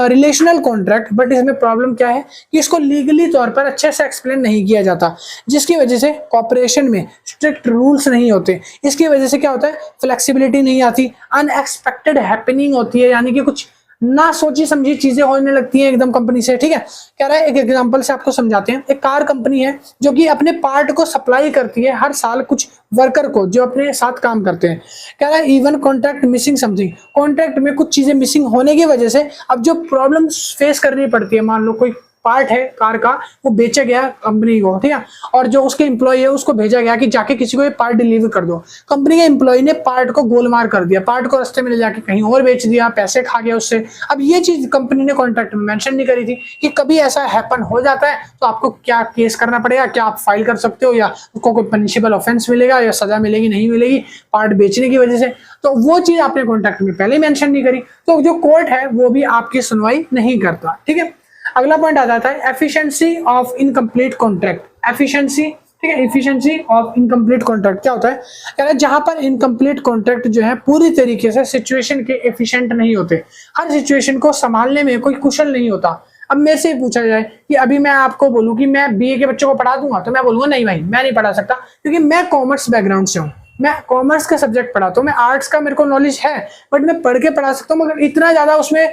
रिलेशनल कॉन्ट्रैक्ट। बट इसमें प्रॉब्लम क्या है कि इसको लीगली तौर पर अच्छे से एक्सप्लेन नहीं किया जाता, जिसकी वजह से कॉर्पोरेशन में स्ट्रिक्ट रूल्स नहीं होते। इसकी वजह से क्या होता है, फ्लेक्सिबिलिटी नहीं आती, अनएक्सपेक्टेड हैपनिंग होती है, यानी कि कुछ ना सोची समझी चीजें होने लगती हैं एकदम कंपनी से, ठीक है। कह रहा है एक एग्जांपल से आपको समझाते हैं। एक कार कंपनी है जो कि अपने पार्ट को सप्लाई करती है हर साल कुछ वर्कर को जो अपने साथ काम करते हैं। कह रहा है even contract missing something, contract में कुछ चीजें मिसिंग होने की वजह से अब जो प्रॉब्लम फेस करनी पड़ती है, मान लो कोई पार्ट है कार का, वो बेचा गया कंपनी को, ठीक है, और जो उसके एम्प्लॉय है उसको भेजा गया कि जाके किसी को ये पार्ट डिलीवर कर दो। कंपनी के एम्प्लॉय ने पार्ट को गोलमाल कर दिया, पार्ट को रास्ते में ले जाके कहीं और बेच दिया, पैसे खा गया उससे। अब ये चीज कंपनी ने कॉन्ट्रैक्ट में मेंशन नहीं करी थी कि कभी ऐसा हैपन हो जाता है तो आपको क्या केस करना पड़ेगा, क्या आप फाइल कर सकते हो, या उसको कोई पनिशेबल ऑफेंस मिलेगा या सजा मिलेगी नहीं मिलेगी पार्ट बेचने की वजह से। तो वो चीज आपने कॉन्ट्रैक्ट में पहले मेंशन नहीं करी, तो जो कोर्ट है वो भी आपकी सुनवाई नहीं करता, ठीक है। अगला पॉइंट आ जाता है efficiency of incomplete contract. Efficiency, ठीक है, एफिशिएंसी ऑफ इनकम्प्लीट कॉन्ट्रैक्ट क्या होता है? कह रहा है जहां पर इनकम्प्लीट कॉन्ट्रैक्ट जो है पूरी तरीके से सिचुएशन के एफिशिएंट नहीं होते, हर सिचुएशन को संभालने में कोई कुशल नहीं होता। अब मेरे से पूछा जाए कि अभी मैं आपको बोलूं कि मैं बीए के बच्चों को पढ़ा दूंगा, तो मैं बोलूंगा नहीं भाई मैं नहीं पढ़ा सकता, क्योंकि मैं कॉमर्स बैकग्राउंड से हूँ, मैं कॉमर्स का सब्जेक्ट पढ़ाता हूँ, मैं आर्ट्स का मेरे को नॉलेज है, बट मैं पढ़ के पढ़ा सकता हूँ, मगर इतना ज्यादा उसमें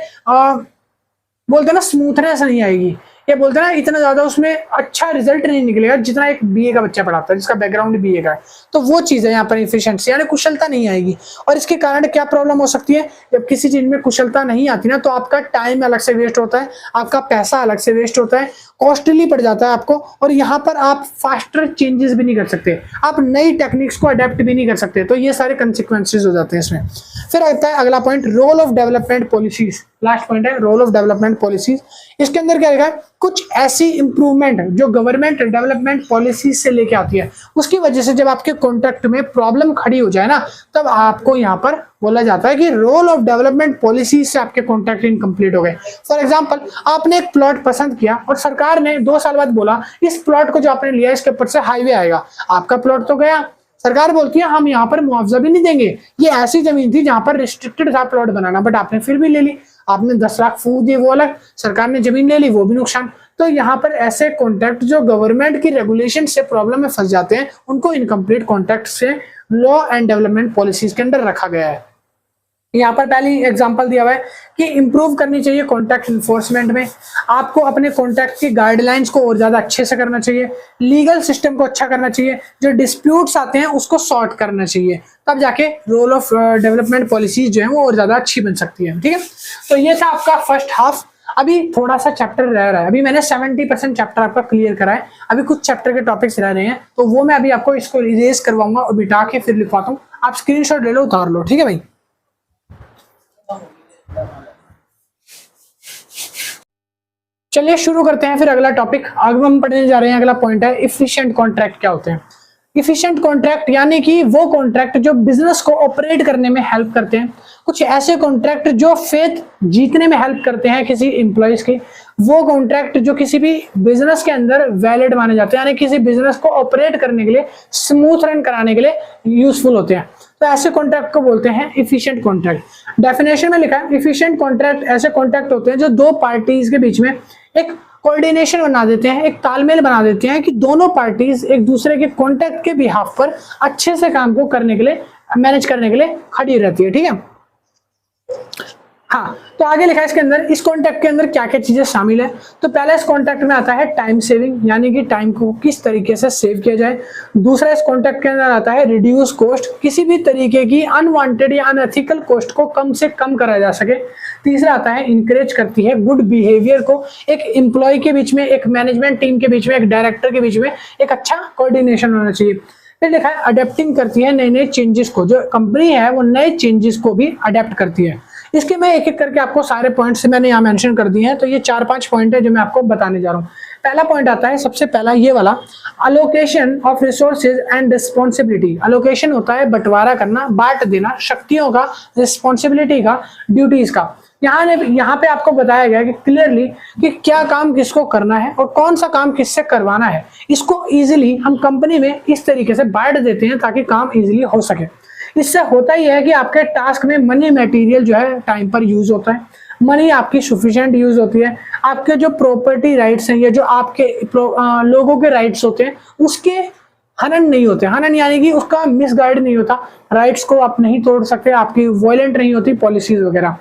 बोलते हैं ना स्मूथनेस नहीं आएगी, ये बोलते हैं ना इतना ज्यादा उसमें अच्छा रिजल्ट नहीं निकलेगा जितना एक बीए का बच्चा पढ़ाता है जिसका बैकग्राउंड बीए का है। तो वो चीज है यहाँ पर एफिशिएंसी, यानी कुशलता नहीं आएगी। और इसके कारण क्या प्रॉब्लम हो सकती है? जब किसी चीज में कुशलता नहीं आती ना, तो आपका टाइम अलग से वेस्ट होता है, आपका पैसा अलग से वेस्ट होता है, कॉस्टली पड़ जाता है आपको, और यहाँ पर आप फास्टर चेंजेस भी नहीं कर सकते, आप नई टेक्निक्स को अडेप्ट भी नहीं कर सकते। तो ये सारे कंसिक्वेंसेस हो जाते हैं इसमें। फिर आता है अगला point, role of development policies. Last point है रोल ऑफ डेवलपमेंट पॉलिसीज। इसके अंदर क्या लिखा है? कुछ ऐसी इंप्रूवमेंट जो गवर्नमेंट डेवलपमेंट पॉलिसीज से लेके आती है, उसकी वजह से जब आपके कॉन्ट्रैक्ट में प्रॉब्लम खड़ी हो जाए ना, तब आपको यहाँ पर बोला जाता है कि रोल ऑफ डेवलपमेंट पॉलिसीज से आपके कॉन्ट्रैक्ट इनकम्प्लीट हो गए। फॉर एग्जांपल, आपने एक प्लॉट पसंद किया और सरकार ने 2 साल बाद बोला इस प्लॉट को जो आपने लिया इसके ऊपर से हाईवे आएगा। आपका प्लॉट तो गया, सरकार बोलती है हम यहाँ पर मुआवजा भी नहीं देंगे, ये ऐसी जमीन थी जहां पर रिस्ट्रिक्टेड था प्लॉट बनाना, बट आपने फिर भी ले ली। आपने 10 लाख फूक दिए वो अलग, सरकार ने जमीन ले ली वो भी नुकसान। तो यहाँ पर ऐसे कॉन्ट्रैक्ट जो गवर्नमेंट की रेगुलेशन से प्रॉब्लम में फंस जाते हैं, उनको इनकम्प्लीट कॉन्ट्रैक्ट से लॉ एंड डेवलपमेंट पॉलिसीज के अंदर रखा गया है। यहाँ पर पहली एग्जांपल दिया हुआ है कि इंप्रूव करनी चाहिए कॉन्ट्रैक्ट इन्फोर्समेंट में, आपको अपने कॉन्ट्रैक्ट की गाइडलाइंस को और ज्यादा अच्छे से करना चाहिए, लीगल सिस्टम को अच्छा करना चाहिए, जो डिस्प्यूट्स आते हैं उसको सॉर्ट करना चाहिए, तब जाके रोल ऑफ डेवलपमेंट पॉलिसीज जो है वो और ज्यादा अच्छी बन सकती है, ठीक है। तो ये था आपका फर्स्ट हाफ। अभी थोड़ा सा चैप्टर रह रहा है, अभी मैंने 70% चैप्टर आपका क्लियर करा है, अभी कुछ चैप्टर के टॉपिक्स रह रहे हैं, तो वो मैं अभी आपको इसको इरेज करवाऊंगा और बिठा के फिर लिखवाता हूँ। आप स्क्रीनशॉट ले लो, उतार लो, ठीक है भाई। चलिए शुरू करते हैं फिर अगला टॉपिक। आगे हम पढ़ने जा रहे हैं, अगला पॉइंट है इफिशिएंट कॉन्ट्रैक्ट क्या होते हैं। इफिशिएंट कॉन्ट्रैक्ट यानी कि वो कॉन्ट्रैक्ट जो बिजनेस को ऑपरेट करने में हेल्प करते हैं, कुछ ऐसे कॉन्ट्रैक्ट जो फेथ जीतने में हेल्प करते हैं किसी एम्प्लॉइज की, वो कॉन्ट्रैक्ट जो किसी भी बिजनेस के अंदर वैलिड माने जाते हैं, यानी किसी बिजनेस को ऑपरेट करने के लिए, स्मूथ रन कराने के लिए यूजफुल होते हैं। तो ऐसे कॉन्ट्रैक्ट को बोलते हैं इफिशिएंट कॉन्ट्रैक्ट। डेफिनेशन में लिखा है इफिशिएंट कॉन्ट्रैक्ट ऐसे कॉन्ट्रैक्ट होते हैं जो 2 पार्टीज के बीच में एक कोऑर्डिनेशन बना देते हैं, एक तालमेल बना देते हैं कि दोनों पार्टीज एक दूसरे के कॉन्ट्रैक्ट के बिहाफ पर अच्छे से काम को करने के लिए, मैनेज करने के लिए खड़ी रहती है, ठीक है। हाँ, तो आगे लिखा है इसके अंदर, इस कॉन्ट्रैक्ट के अंदर क्या क्या चीजें शामिल है। तो पहला इस कॉन्ट्रैक्ट में आता है टाइम सेविंग, यानी कि टाइम को किस तरीके से सेव किया जाए। दूसरा इस कॉन्ट्रैक्ट के अंदर आता है रिड्यूस कॉस्ट, किसी भी तरीके की अनवांटेड या अनएथिकल कॉस्ट को कम से कम करा जा सके। तीसरा आता है इंकरेज करती है गुड बिहेवियर को, एक एम्प्लॉय के बीच में, एक मैनेजमेंट टीम के बीच में, एक डायरेक्टर के बीच में एक अच्छा कोऑर्डिनेशन होना चाहिए। फिर लिखा है अडेप्टिंग करती है नए नए चेंजेस को, जो कंपनी है वो नए चेंजेस को भी अडेप्ट करती है। इसके मैं एक एक करके आपको सारे पॉइंट्स मैंने यहाँ मेंशन कर दिए हैं, तो ये 4-5 पॉइंट है जो मैं आपको बताने जा रहा हूँ। पहला पॉइंट आता है सबसे पहला ये वाला, allocation of resources and responsibility. Allocation होता है बंटवारा करना, बांट देना शक्तियों का, रिस्पॉन्सिबिलिटी का, ड्यूटीज का। यहाँ पे आपको बताया गया कि क्लियरली कि क्या काम किसको करना है और कौन सा काम किससे करवाना है। इसको इजीली हम कंपनी में इस तरीके से बांट देते हैं ताकि काम इजीली हो सके। इससे होता ही है कि आपके टास्क में मनी मटेरियल जो है टाइम पर यूज होता है, मनी आपकी सफिशिएंट यूज होती है, आपके जो प्रॉपर्टी राइट्स हैं या जो आपके लोगों के राइट्स होते हैं उसके हनन नहीं होते। हनन यानी कि उसका मिसगाइड नहीं होता, राइट्स को आप नहीं तोड़ सकते, आपकी वायलेंट नहीं होती पॉलिसीज वगैरह।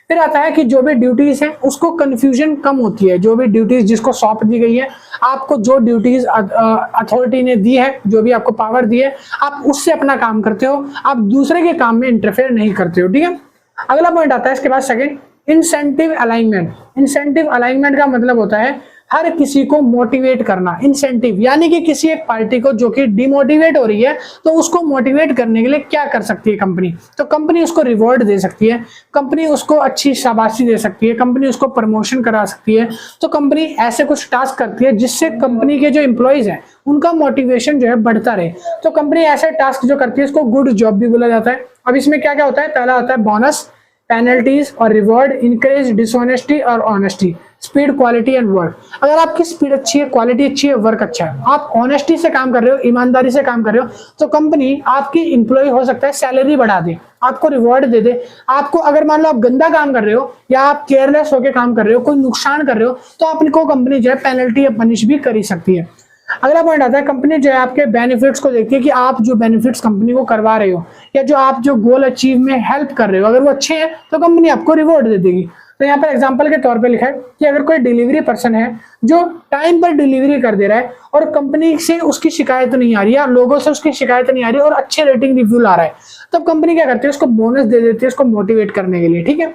फिर आता है कि जो भी ड्यूटीज है उसको कंफ्यूजन कम होती है, जो भी ड्यूटीज जिसको सौंप दी गई है, आपको जो ड्यूटीज अथॉरिटी ने दी है, जो भी आपको पावर दी है, आप उससे अपना काम करते हो, आप दूसरे के काम में इंटरफेयर नहीं करते हो। ठीक है, अगला पॉइंट आता है इसके बाद second, incentive alignment. Incentive alignment का मतलब होता है हर किसी को मोटिवेट करना। इंसेंटिव यानी कि किसी एक पार्टी को जो कि डिमोटिवेट हो रही है तो उसको मोटिवेट करने के लिए क्या कर सकती है कंपनी, तो कंपनी उसको रिवॉर्ड दे सकती है, कंपनी उसको अच्छी शाबाशी दे सकती है, कंपनी उसको प्रमोशन करा सकती है। तो कंपनी ऐसे कुछ टास्क करती है जिससे कंपनी के जो एम्प्लॉइज हैं उनका मोटिवेशन जो है बढ़ता रहे। तो कंपनी ऐसे टास्क जो करती है इसको गुड जॉब भी बोला जाता है। अब इसमें क्या क्या होता है, पहला होता है बोनस, पेनल्टीज और रिवॉर्ड, इनकरेज डिसऑनेस्टी और honesty, speed, quality and work. अगर आपकी स्पीड अच्छी है, क्वालिटी अच्छी है, वर्क अच्छा है, आप ऑनेस्टी से काम कर रहे हो, ईमानदारी से काम कर रहे हो, तो कंपनी आपकी इंप्लॉय हो सकता है सैलरी बढ़ा दे, आपको रिवॉर्ड दे दे। आपको अगर मान लो आप गंदा काम कर रहे हो या आप केयरलेस होकर काम कर रहे हो, कोई नुकसान कर रहे हो, तो आपको कंपनी जो है पेनल्टी या पनिश भी कर ही सकती है। अगला पॉइंट आता है कंपनी जो है आपके बेनिफिट्स को देखती है कि आप जो बेनिफिट्स कंपनी को करवा रहे हो या जो आप जो गोल अचीव में हेल्प कर रहे हो, अगर वो अच्छे हैं तो कंपनी आपको रिवॉर्ड दे देगी। तो यहाँ पर एग्जांपल के तौर पे लिखा है कि अगर कोई डिलीवरी पर्सन है जो टाइम पर डिलीवरी कर दे रहा है और कंपनी से उसकी शिकायत नहीं आ रही है, लोगों से उसकी शिकायत नहीं आ रही है और अच्छे रेटिंग रिव्यू ला रहा है, तब कंपनी क्या करती है, उसको बोनस दे देती है, उसको मोटिवेट करने के लिए। ठीक है,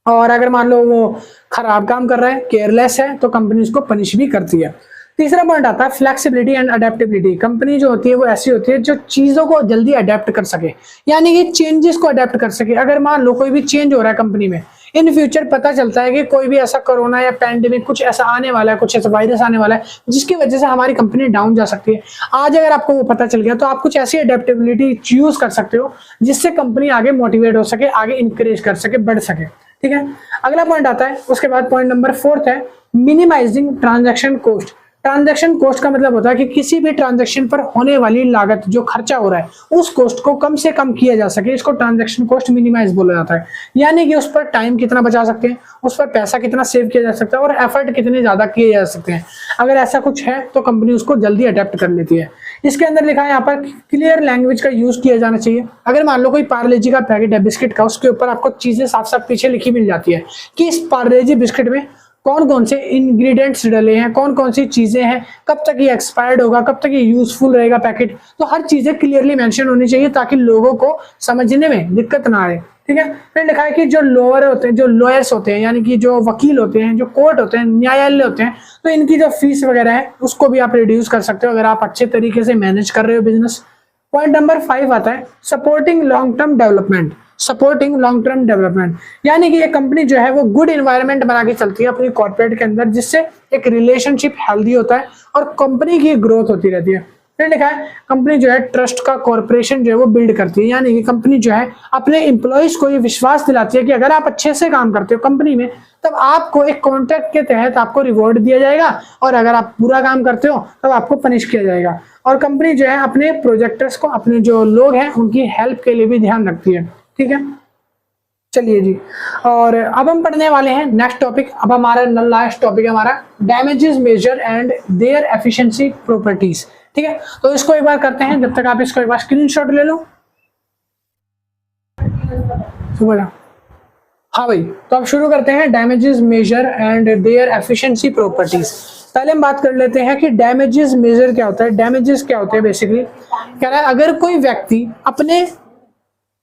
और अगर मान लो वो खराब काम कर रहा है, केयरलेस है, तो कंपनी उसको पनिश भी करती है। तीसरा पॉइंट आता है फ्लेक्सिबिलिटी एंड अडेप्टेबिलिटी। कंपनी जो होती है वो ऐसी होती है जो चीजों को जल्दी अडेप्ट कर सके, यानी कि चेंजेस को अडेप्ट कर सके। अगर मान लो कोई भी चेंज हो रहा है कंपनी में, इन फ्यूचर पता चलता है कि कोई भी ऐसा कोरोना या पैंडेमिक कुछ ऐसा आने वाला है, कुछ ऐसा वायरस आने वाला है जिसकी वजह से हमारी कंपनी डाउन जा सकती है। आज अगर आपको वो पता चल गया तो आप कुछ ऐसी अडेप्टेबिलिटी यूज कर सकते हो जिससे कंपनी आगे मोटिवेट हो सके, आगे इंकरेज कर सके, बढ़ सके। ठीक है, अगला पॉइंट आता है उसके बाद पॉइंट नंबर 4 है minimising transaction cost. Transaction cost का मतलब होता है कि किसी भी ट्रांजैक्शन पर होने वाली लागत, जो खर्चा हो रहा है उस कॉस्ट को कम से कम किया जा सके, इसको ट्रांजैक्शन कॉस्ट मिनिमाइज बोला जाता है। यानी कि उस पर टाइम कितना बचा सकते हैं, उस पर पैसा कितना सेव किया जा सकता है और एफर्ट कितने ज्यादा किए जा सकते हैं। अगर ऐसा कुछ है तो कंपनी उसको जल्दी अडेप्ट कर लेती है। इसके अंदर लिखा है यहाँ पर क्लियर लैंग्वेज का यूज किया जाना चाहिए। अगर मान लो कोई पार्ले-जी का पैकेट है बिस्किट का, उसके ऊपर आपको चीजें साफ साफ पीछे लिखी मिल जाती है कि इस पार्ले-जी बिस्किट में कौन कौन से इंग्रेडिएंट्स डले हैं, कौन कौन सी चीजें हैं, कब तक ये एक्सपायर्ड होगा, कब तक ये यूजफुल रहेगा पैकेट। तो हर चीजें क्लियरली मेंशन होनी चाहिए ताकि लोगों को समझने में दिक्कत ना आए। ठीक है, फिर लिखा है कि जो लोअर होते हैं, जो लॉयर्स होते हैं, यानी कि जो वकील होते हैं, जो कोर्ट होते हैं, न्यायालय होते हैं, तो इनकी जो फीस वगैरह है उसको भी आप रिड्यूस कर सकते हो अगर आप अच्छे तरीके से मैनेज कर रहे हो बिजनेस। पॉइंट नंबर 5 आता है supporting long term development. Supporting long term development यानी कि ये कंपनी जो है वो गुड एनवायरनमेंट बना के चलती है अपनी कॉर्पोरेट के अंदर, जिससे एक रिलेशनशिप हेल्दी होता है और कंपनी की ग्रोथ होती रहती है। फिर लिखा है कंपनी जो है ट्रस्ट का कॉर्पोरेशन जो है वो बिल्ड करती है, यानी कि कंपनी जो है अपने एम्प्लॉयज को ये विश्वास दिलाती है कि अगर आप अच्छे से काम करते हो कंपनी में तब आपको एक कॉन्ट्रैक्ट के तहत आपको रिवॉर्ड दिया जाएगा और अगर आप बुरा काम करते हो तब आपको पनिश किया जाएगा। और कंपनी जो है अपने प्रोजेक्टर्स को, अपने जो लोग हैं उनकी हेल्प के लिए भी ध्यान रखती है। ठीक है, चलिए जी, और अब हम पढ़ने वाले हैं नेक्स्ट टॉपिक। अब हमारा लास्ट टॉपिक है हमारा damages measure and their efficiency properties. ठीक है, तो इसको एक बार करते हैं, जब तक आप इसको एक बार स्क्रीनशॉट ले लो। सुबह हाँ भाई, तो अब शुरू करते हैं damages measure and their efficiency properties. पहले हम बात कर लेते हैं कि डैमेजेस मेजर क्या होता है। डैमेजेस क्या होते हैं, बेसिकली कह रहा है अगर कोई व्यक्ति अपने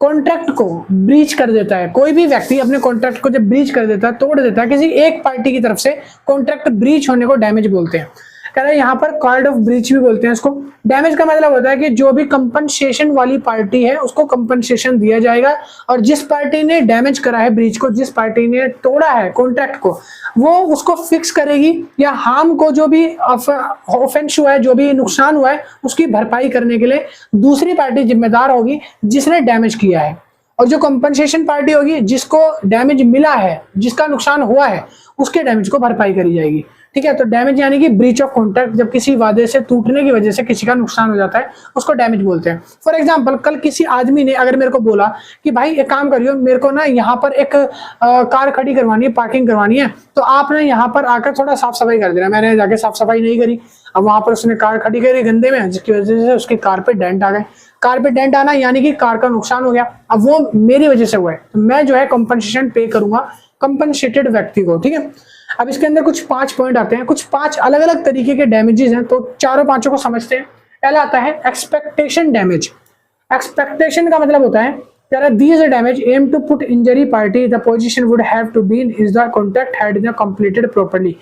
कॉन्ट्रैक्ट को ब्रीच कर देता है, कोई भी व्यक्ति अपने कॉन्ट्रैक्ट को जब ब्रीच कर देता है, तोड़ देता है, किसी एक पार्टी की तरफ से कॉन्ट्रैक्ट ब्रीच होने को डैमेज बोलते हैं। कह रहा है यहाँ पर कॉर्ड ऑफ ब्रीच भी बोलते हैं इसको। डैमेज का मतलब होता है कि जो भी कंपनसेशन वाली पार्टी है उसको कंपनसेशन दिया जाएगा और जिस पार्टी ने डैमेज करा है ब्रीच को, जिस पार्टी ने तोड़ा है कॉन्ट्रैक्ट को, वो उसको फिक्स करेगी या हार्म को, जो भी ऑफेंस हुआ है, जो भी नुकसान हुआ है, उसकी भरपाई करने के लिए दूसरी पार्टी जिम्मेदार होगी जिसने डैमेज किया है। और जो कंपनसेशन पार्टी होगी जिसको डैमेज मिला है, जिसका नुकसान हुआ है, उसके डैमेज को भरपाई करी जाएगी। ठीक है। तो डैमेज यानी कि ब्रीच ऑफ कॉन्ट्रैक्ट, जब किसी वादे से टूटने की वजह से किसी का नुकसान हो जाता है उसको डैमेज बोलते हैं। फॉर एग्जांपल, कल किसी आदमी ने अगर मेरे को बोला कि भाई एक काम करियो, मेरे को ना यहाँ पर एक कार खड़ी करवानी है, पार्किंग करवानी है, तो आप ना यहाँ पर आकर थोड़ा साफ सफाई कर देना। मैंने जाके साफ सफाई नहीं करी, अब वहां पर उसने कार खड़ी करी गंदे में, जिसकी वजह से उसकी कार पे डेंट आ गए। कार पे डेंट आना यानी कि कार का नुकसान हो गया, अब वो मेरी वजह से हुआ है, तो मैं जो है कंपनसेशन पे करूंगा कंपनसेटेड व्यक्ति को, ठीक है। अब इसके अंदर कुछ 5 पॉइंट आते हैं, कुछ 5 अलग अलग तरीके के डैमेजेस हैं, तो चारों पांचों को समझते हैं। पहला आता है एक्सपेक्टेशन डैमेज। एक्सपेक्टेशन का मतलब होता है these damage aim to put injury party the position would have to be in is the contract had been completed properly।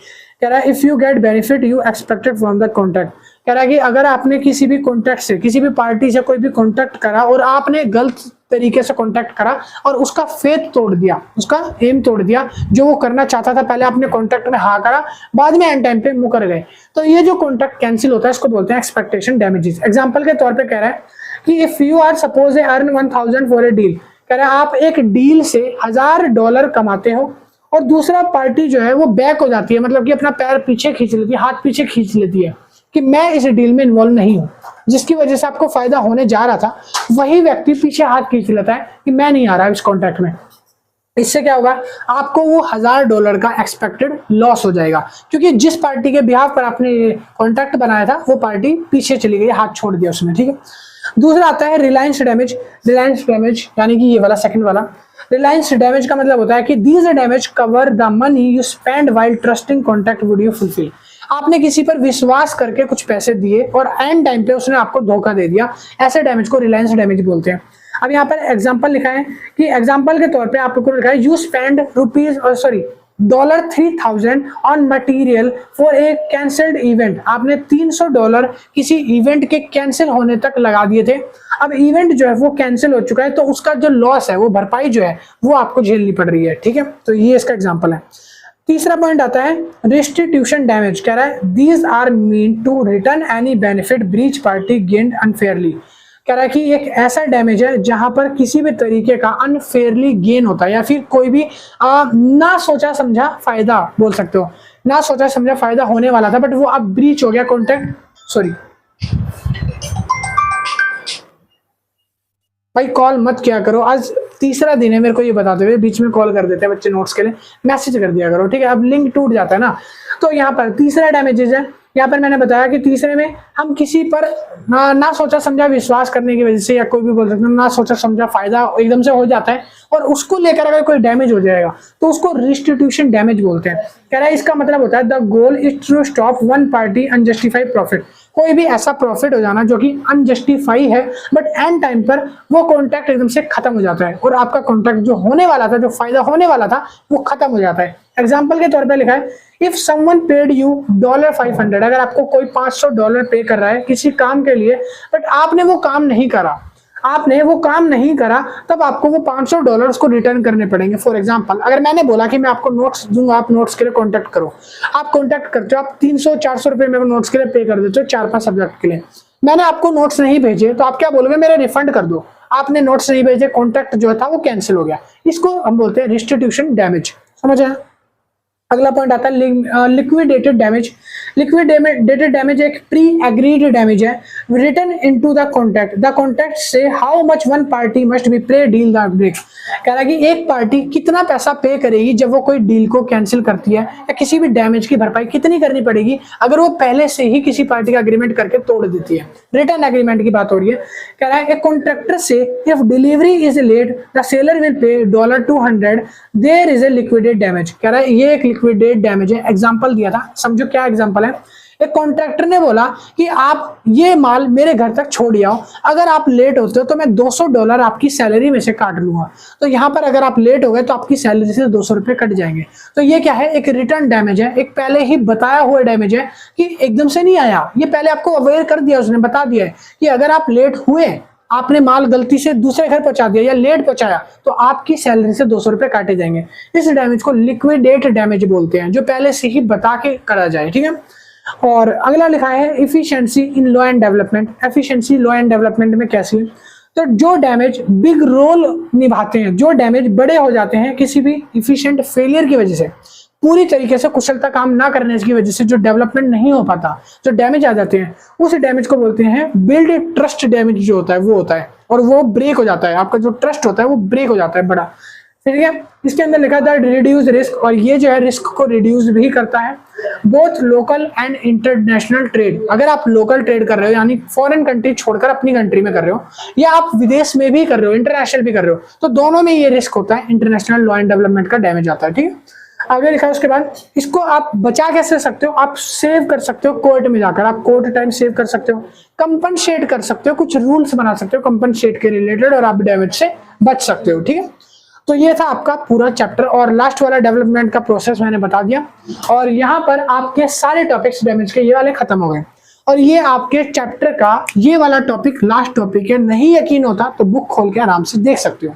कह रहा है if you get benefit you expected from the contract। कह रहा है कि अगर आपने किसी भी कॉन्ट्रैक्ट से, किसी भी पार्टी से कोई भी कॉन्ट्रैक्ट करा और आपने गलत तरीके से कॉन्ट्रैक्ट करा और उसका फेथ तोड़ दिया, उसका एम तोड़ दिया, जो वो करना चाहता था, पहले आपने कॉन्ट्रैक्ट में हाँ करा, बाद में एंड टाइम पे मुकर गए, तो ये जो कॉन्ट्रैक्ट कैंसिल होता है इसको बोलते हैं एक्सपेक्टेशन डैमेजेस। एग्जाम्पल के तौर पर कह रहा है कि if you are suppose earn 1000 for a deal, कह रहा है आप एक डील से $1000 कमाते हो और दूसरा पार्टी जो है वो बैक हो जाती है, मतलब कि अपना पैर पीछे खींच लेती है, हाथ पीछे खींच लेती है कि मैं इस डील में इन्वॉल्व नहीं हूं, जिसकी वजह से आपको फायदा होने जा रहा था, वही व्यक्ति पीछे हाथ खींच लेता है कि मैं नहीं आ रहा इस कॉन्ट्रैक्ट में। इससे क्या होगा, आपको वो $1000 का एक्सपेक्टेड लॉस हो जाएगा, क्योंकि जिस पार्टी के बिहाफ पर आपने कॉन्ट्रैक्ट बनाया था वो पार्टी पीछे चली गई, हाथ छोड़ दिया उसने, ठीक है। दूसरा आता है रिलायंस डैमेज। रिलायंस डैमेज यानी कि ये वाला सेकंड वाला। रिलायंस डैमेज का मतलब होता है कि these damage cover the money you spend while trusting contract would you fulfil. आपने किसी पर विश्वास करके कुछ पैसे दिए और एंड टाइम पे उसने आपको धोखा दे दिया, ऐसे डैमेज को रिलायंस डैमेज बोलते हैं। अब यहाँ पर एग्जांपल लिखा है कि एग्जांपल के तौर पे आपको लिखा है you spend $3000 on material for a cancelled event. आपने $300 किसी इवेंट के कैंसिल होने तक लगा दिए थे, अब इवेंट जो है वो कैंसिल हो चुका है, तो उसका जो लॉस है, वो भरपाई जो है वो आपको झेलनी पड़ रही है, ठीक है। तो ये इसका एग्जांपल है। तीसरा पॉइंट आता है रेस्टिट्यूशन डैमेज। कह रहा है these are mean to return any benefit breach party gained unfairly. कह रहा है कि एक ऐसा डैमेज है जहां पर किसी भी तरीके का अनफेयरली गेन होता है, या फिर कोई भी ना सोचा समझा फायदा बोल सकते हो, ना सोचा समझा फायदा होने वाला था बट वो अब ब्रीच हो गया कॉन्ट्रैक्ट। सॉरी भाई, कॉल मत किया करो, आज तीसरा दिन है, मेरे को ये बताते हुए बीच में कॉल कर देते हैं बच्चे नोट्स के लिए, मैसेज कर दिया करो, ठीक है। अब लिंक टूट जाता है ना। तो यहाँ पर तीसरा डैमेजेस है, यहाँ पर मैंने बताया कि तीसरे में हम किसी पर ना सोचा समझा विश्वास करने की वजह से, या कोई भी बोल सकते हैं ना सोचा समझा फायदा एकदम से हो जाता है और उसको लेकर अगर कोई डैमेज हो जाएगा तो उसको रिस्टिट्यूशन डैमेज बोलते हैं। कह रहा है इसका मतलब होता है the goal is to stop one party unjustified profit. कोई भी ऐसा प्रॉफिट हो जाना जो कि अनजस्टिफाई है, बट एंड टाइम पर वो कॉन्ट्रैक्ट एकदम से खत्म हो जाता है और आपका कॉन्ट्रैक्ट जो होने वाला था, जो फायदा होने वाला था, वो खत्म हो जाता है। एग्जाम्पल के तौर पर लिखा है इफ समवन पेड यू $500, अगर आपको कोई $500 पे कर रहा है किसी काम के लिए, बट आपने वो काम नहीं करा, तब आपको वो $500 उसको रिटर्न करने पड़ेंगे। फॉर एग्जांपल, अगर मैंने बोला कि मैं आपको नोट्स दूंगा, आप नोट्स के लिए कांटेक्ट करो, आप कांटेक्ट करते हो, आप 300-400 रुपए मेरे नोट्स के लिए पे कर देते हो 4-5 सब्जेक्ट के लिए, मैंने आपको नोट्स नहीं भेजे, तो आप क्या बोलोगे, मेरे रिफंड कर दो। आपने नोट्स नहीं भेजे, कॉन्ट्रैक्ट जो था वो कैंसिल हो गया, इसको हम बोलते हैं रिस्टिट्यूशन डैमेज। समझ आया। अगला पॉइंट आता है लिक्विडेटेड डैमेज। लिक्विडेटेड डैमेज एक प्री एग्रीड डैमेज है रिटन इनटू द कॉन्ट्रैक्ट से how much one party must be पे डील द ब्रेक। कह रहा है कि एक पार्टी कितना पैसा पे करेगी जब वो कोई डील को कैंसिल करती है, या किसी भी डैमेज की भरपाई कितनी करनी पड़ेगी अगर वो पहले से ही किसी पार्टी का अग्रीमेंट करके तोड़ देती है। रिटर्न एग्रीमेंट की बात हो रही है। कह रहा है एक कॉन्ट्रैक्टर से if delivery is late the seller will pay $200 there is a liquidate damage. कह रहा है ये एक लिक्विडेट डैमेज है। एग्जांपल दिया था, समझो क्या एग्जांपल है। एक कॉन्ट्रैक्टर ने बोला कि आप ये माल मेरे घर तक छोड़ आओ, अगर आप लेट होते हो तो मैं $200 आपकी सैलरी में से काट लूंगा। तो यहाँ पर अगर आप लेट हो गए तो आपकी सैलरी से $200 कट जाएंगे। तो ये क्या है, एक रिटर्न डैमेज है, एक पहले ही बताया हुआ डैमेज है कि एकदम से नहीं आया, ये पहले आपको अवेयर कर दिया, उसने बता दिया है कि अगर आप लेट हुए, आपने माल गलती से दूसरे घर पहुंचा दिया या लेट पहुंचाया, तो आपकी सैलरी से $200 काटे जाएंगे। इस डैमेज को लिक्विडेट डैमेज बोलते हैं, जो पहले से ही बता के करा जाए, ठीक है। और अगला लिखा है efficiency in law and development. Efficiency law and development में कैसी है, तो जो डैमेज बिग रोल निभाते हैं, जो डैमेज बड़े हो जाते हैं किसी भी इफिशिएंट फेलियर की वजह से, पूरी तरीके से कुशलता काम ना करने की वजह से जो डेवलपमेंट नहीं हो पाता, जो डैमेज आ जाते हैं, उस डैमेज को बोलते हैं बिल्ड ट्रस्ट डैमेज जो होता है वो होता है, और वो ब्रेक हो जाता है, आपका जो ट्रस्ट होता है वो ब्रेक हो जाता है बड़ा, ठीक है। इसके अंदर लिखा था रिड्यूस रिस्क, और ये जो है रिस्क को रिड्यूस भी करता है both local and international trade. अगर आप लोकल ट्रेड कर रहे हो यानी फॉरेन कंट्री छोड़कर अपनी कंट्री में कर रहे हो, या आप विदेश में भी कर रहे हो, इंटरनेशनल भी कर रहे हो, तो दोनों में ये रिस्क होता है, इंटरनेशनल लॉ एंड डेवलपमेंट का डैमेज आता है, ठीक है। आगे लिखा है उसके बाद इसको आप बचा कैसे सकते हो, आप सेव कर सकते हो कोर्ट में जाकर, आप कोर्ट टाइम सेव कर सकते हो, कंपनसेट कर सकते हो, कुछ रूल्स बना सकते हो कंपनसेट के रिलेटेड, और आप डैमेज से बच सकते हो, ठीक है। तो ये था आपका पूरा चैप्टर, और लास्ट वाला डेवलपमेंट का प्रोसेस मैंने बता दिया, और यहाँ पर आपके सारे टॉपिक्स डैमेज के ये वाले खत्म हो गए, और ये आपके चैप्टर का ये वाला टॉपिक लास्ट टॉपिक है। नहीं यकीन होता तो बुक खोल के आराम से देख सकते हो।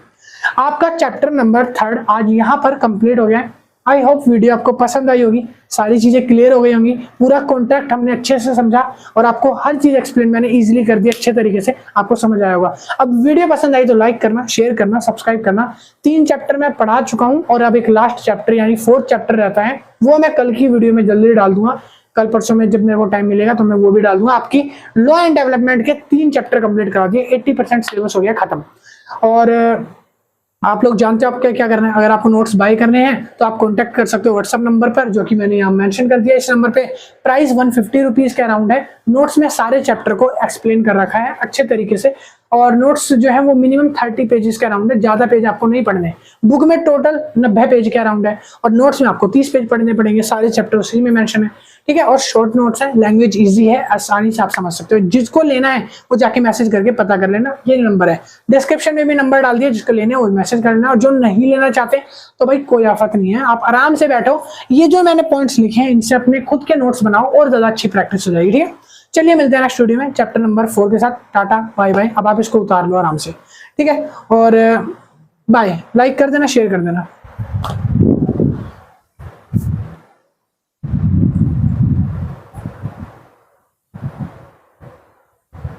आपका चैप्टर नंबर 3 आज यहाँ पर कंप्लीट हो गया है। आई होप वीडियो आपको पसंद आई होगी, सारी चीजें क्लियर हो गई होंगी, पूरा कॉन्टेक्ट हमने अच्छे से समझा, और आपको हर चीज एक्सप्लेन मैंने इजीली कर दी, अच्छे तरीके से आपको समझ आया होगा। अब वीडियो पसंद आई तो लाइक करना, शेयर करना, सब्सक्राइब करना। 3 चैप्टर मैं पढ़ा चुका हूं, और अब एक लास्ट चैप्टर यानी 4th चैप्टर रहता है, वो मैं कल की वीडियो में जल्दी डाल दूंगा। कल परसों में जब मेरे को टाइम मिलेगा तो मैं वो भी डाल दूंगा। आपकी लॉ एंड डेवलपमेंट के 3 चैप्टर कंप्लीट करा दिए, 80% सिलेबस हो गया खत्म। और आप लोग जानते हो आपको क्या करना है। अगर आपको नोट्स बाय करने हैं तो आप कांटेक्ट कर सकते हो व्हाट्सएप नंबर पर, जो कि मैंने यहाँ मेंशन कर दिया। इस नंबर पे प्राइस 150 रुपीज के अराउंड है। नोट्स में सारे चैप्टर को एक्सप्लेन कर रखा है अच्छे तरीके से, और नोट्स जो है वो मिनिमम 30 पेजेस के अराउंड है, ज्यादा पेज आपको नहीं पढ़ने। बुक में टोटल 90 पेज के अराउंड है, और नोट्स में आपको 30 पेज पढ़ने पड़ेंगे। सारे चैप्टर उसी में मेंशन है, ठीक है। और शॉर्ट नोट्स है, लैंग्वेज इजी है, आसानी से आप समझ सकते हो। जिसको लेना है वो जाके मैसेज करके पता कर लेना, ये नंबर है। डिस्क्रिप्शन में भी नंबर डाल दिया, जिसको लेने है वो मैसेज कर लेना। और जो नहीं लेना चाहते तो भाई कोई आफत नहीं है, आप आराम से बैठो, ये जो मैंने पॉइंट्स लिखे हैं इनसे अपने खुद के नोट्स बनाओ, और ज्यादा अच्छी प्रैक्टिस हो जाएगी, ठीक है। चलिए मिलते हैं नेक्स्ट वीडियो में चैप्टर नंबर 4 के साथ। Tata bye bye. अब आप इसको उतार लो आराम से, ठीक है। और बाय, लाइक कर देना, शेयर कर देना।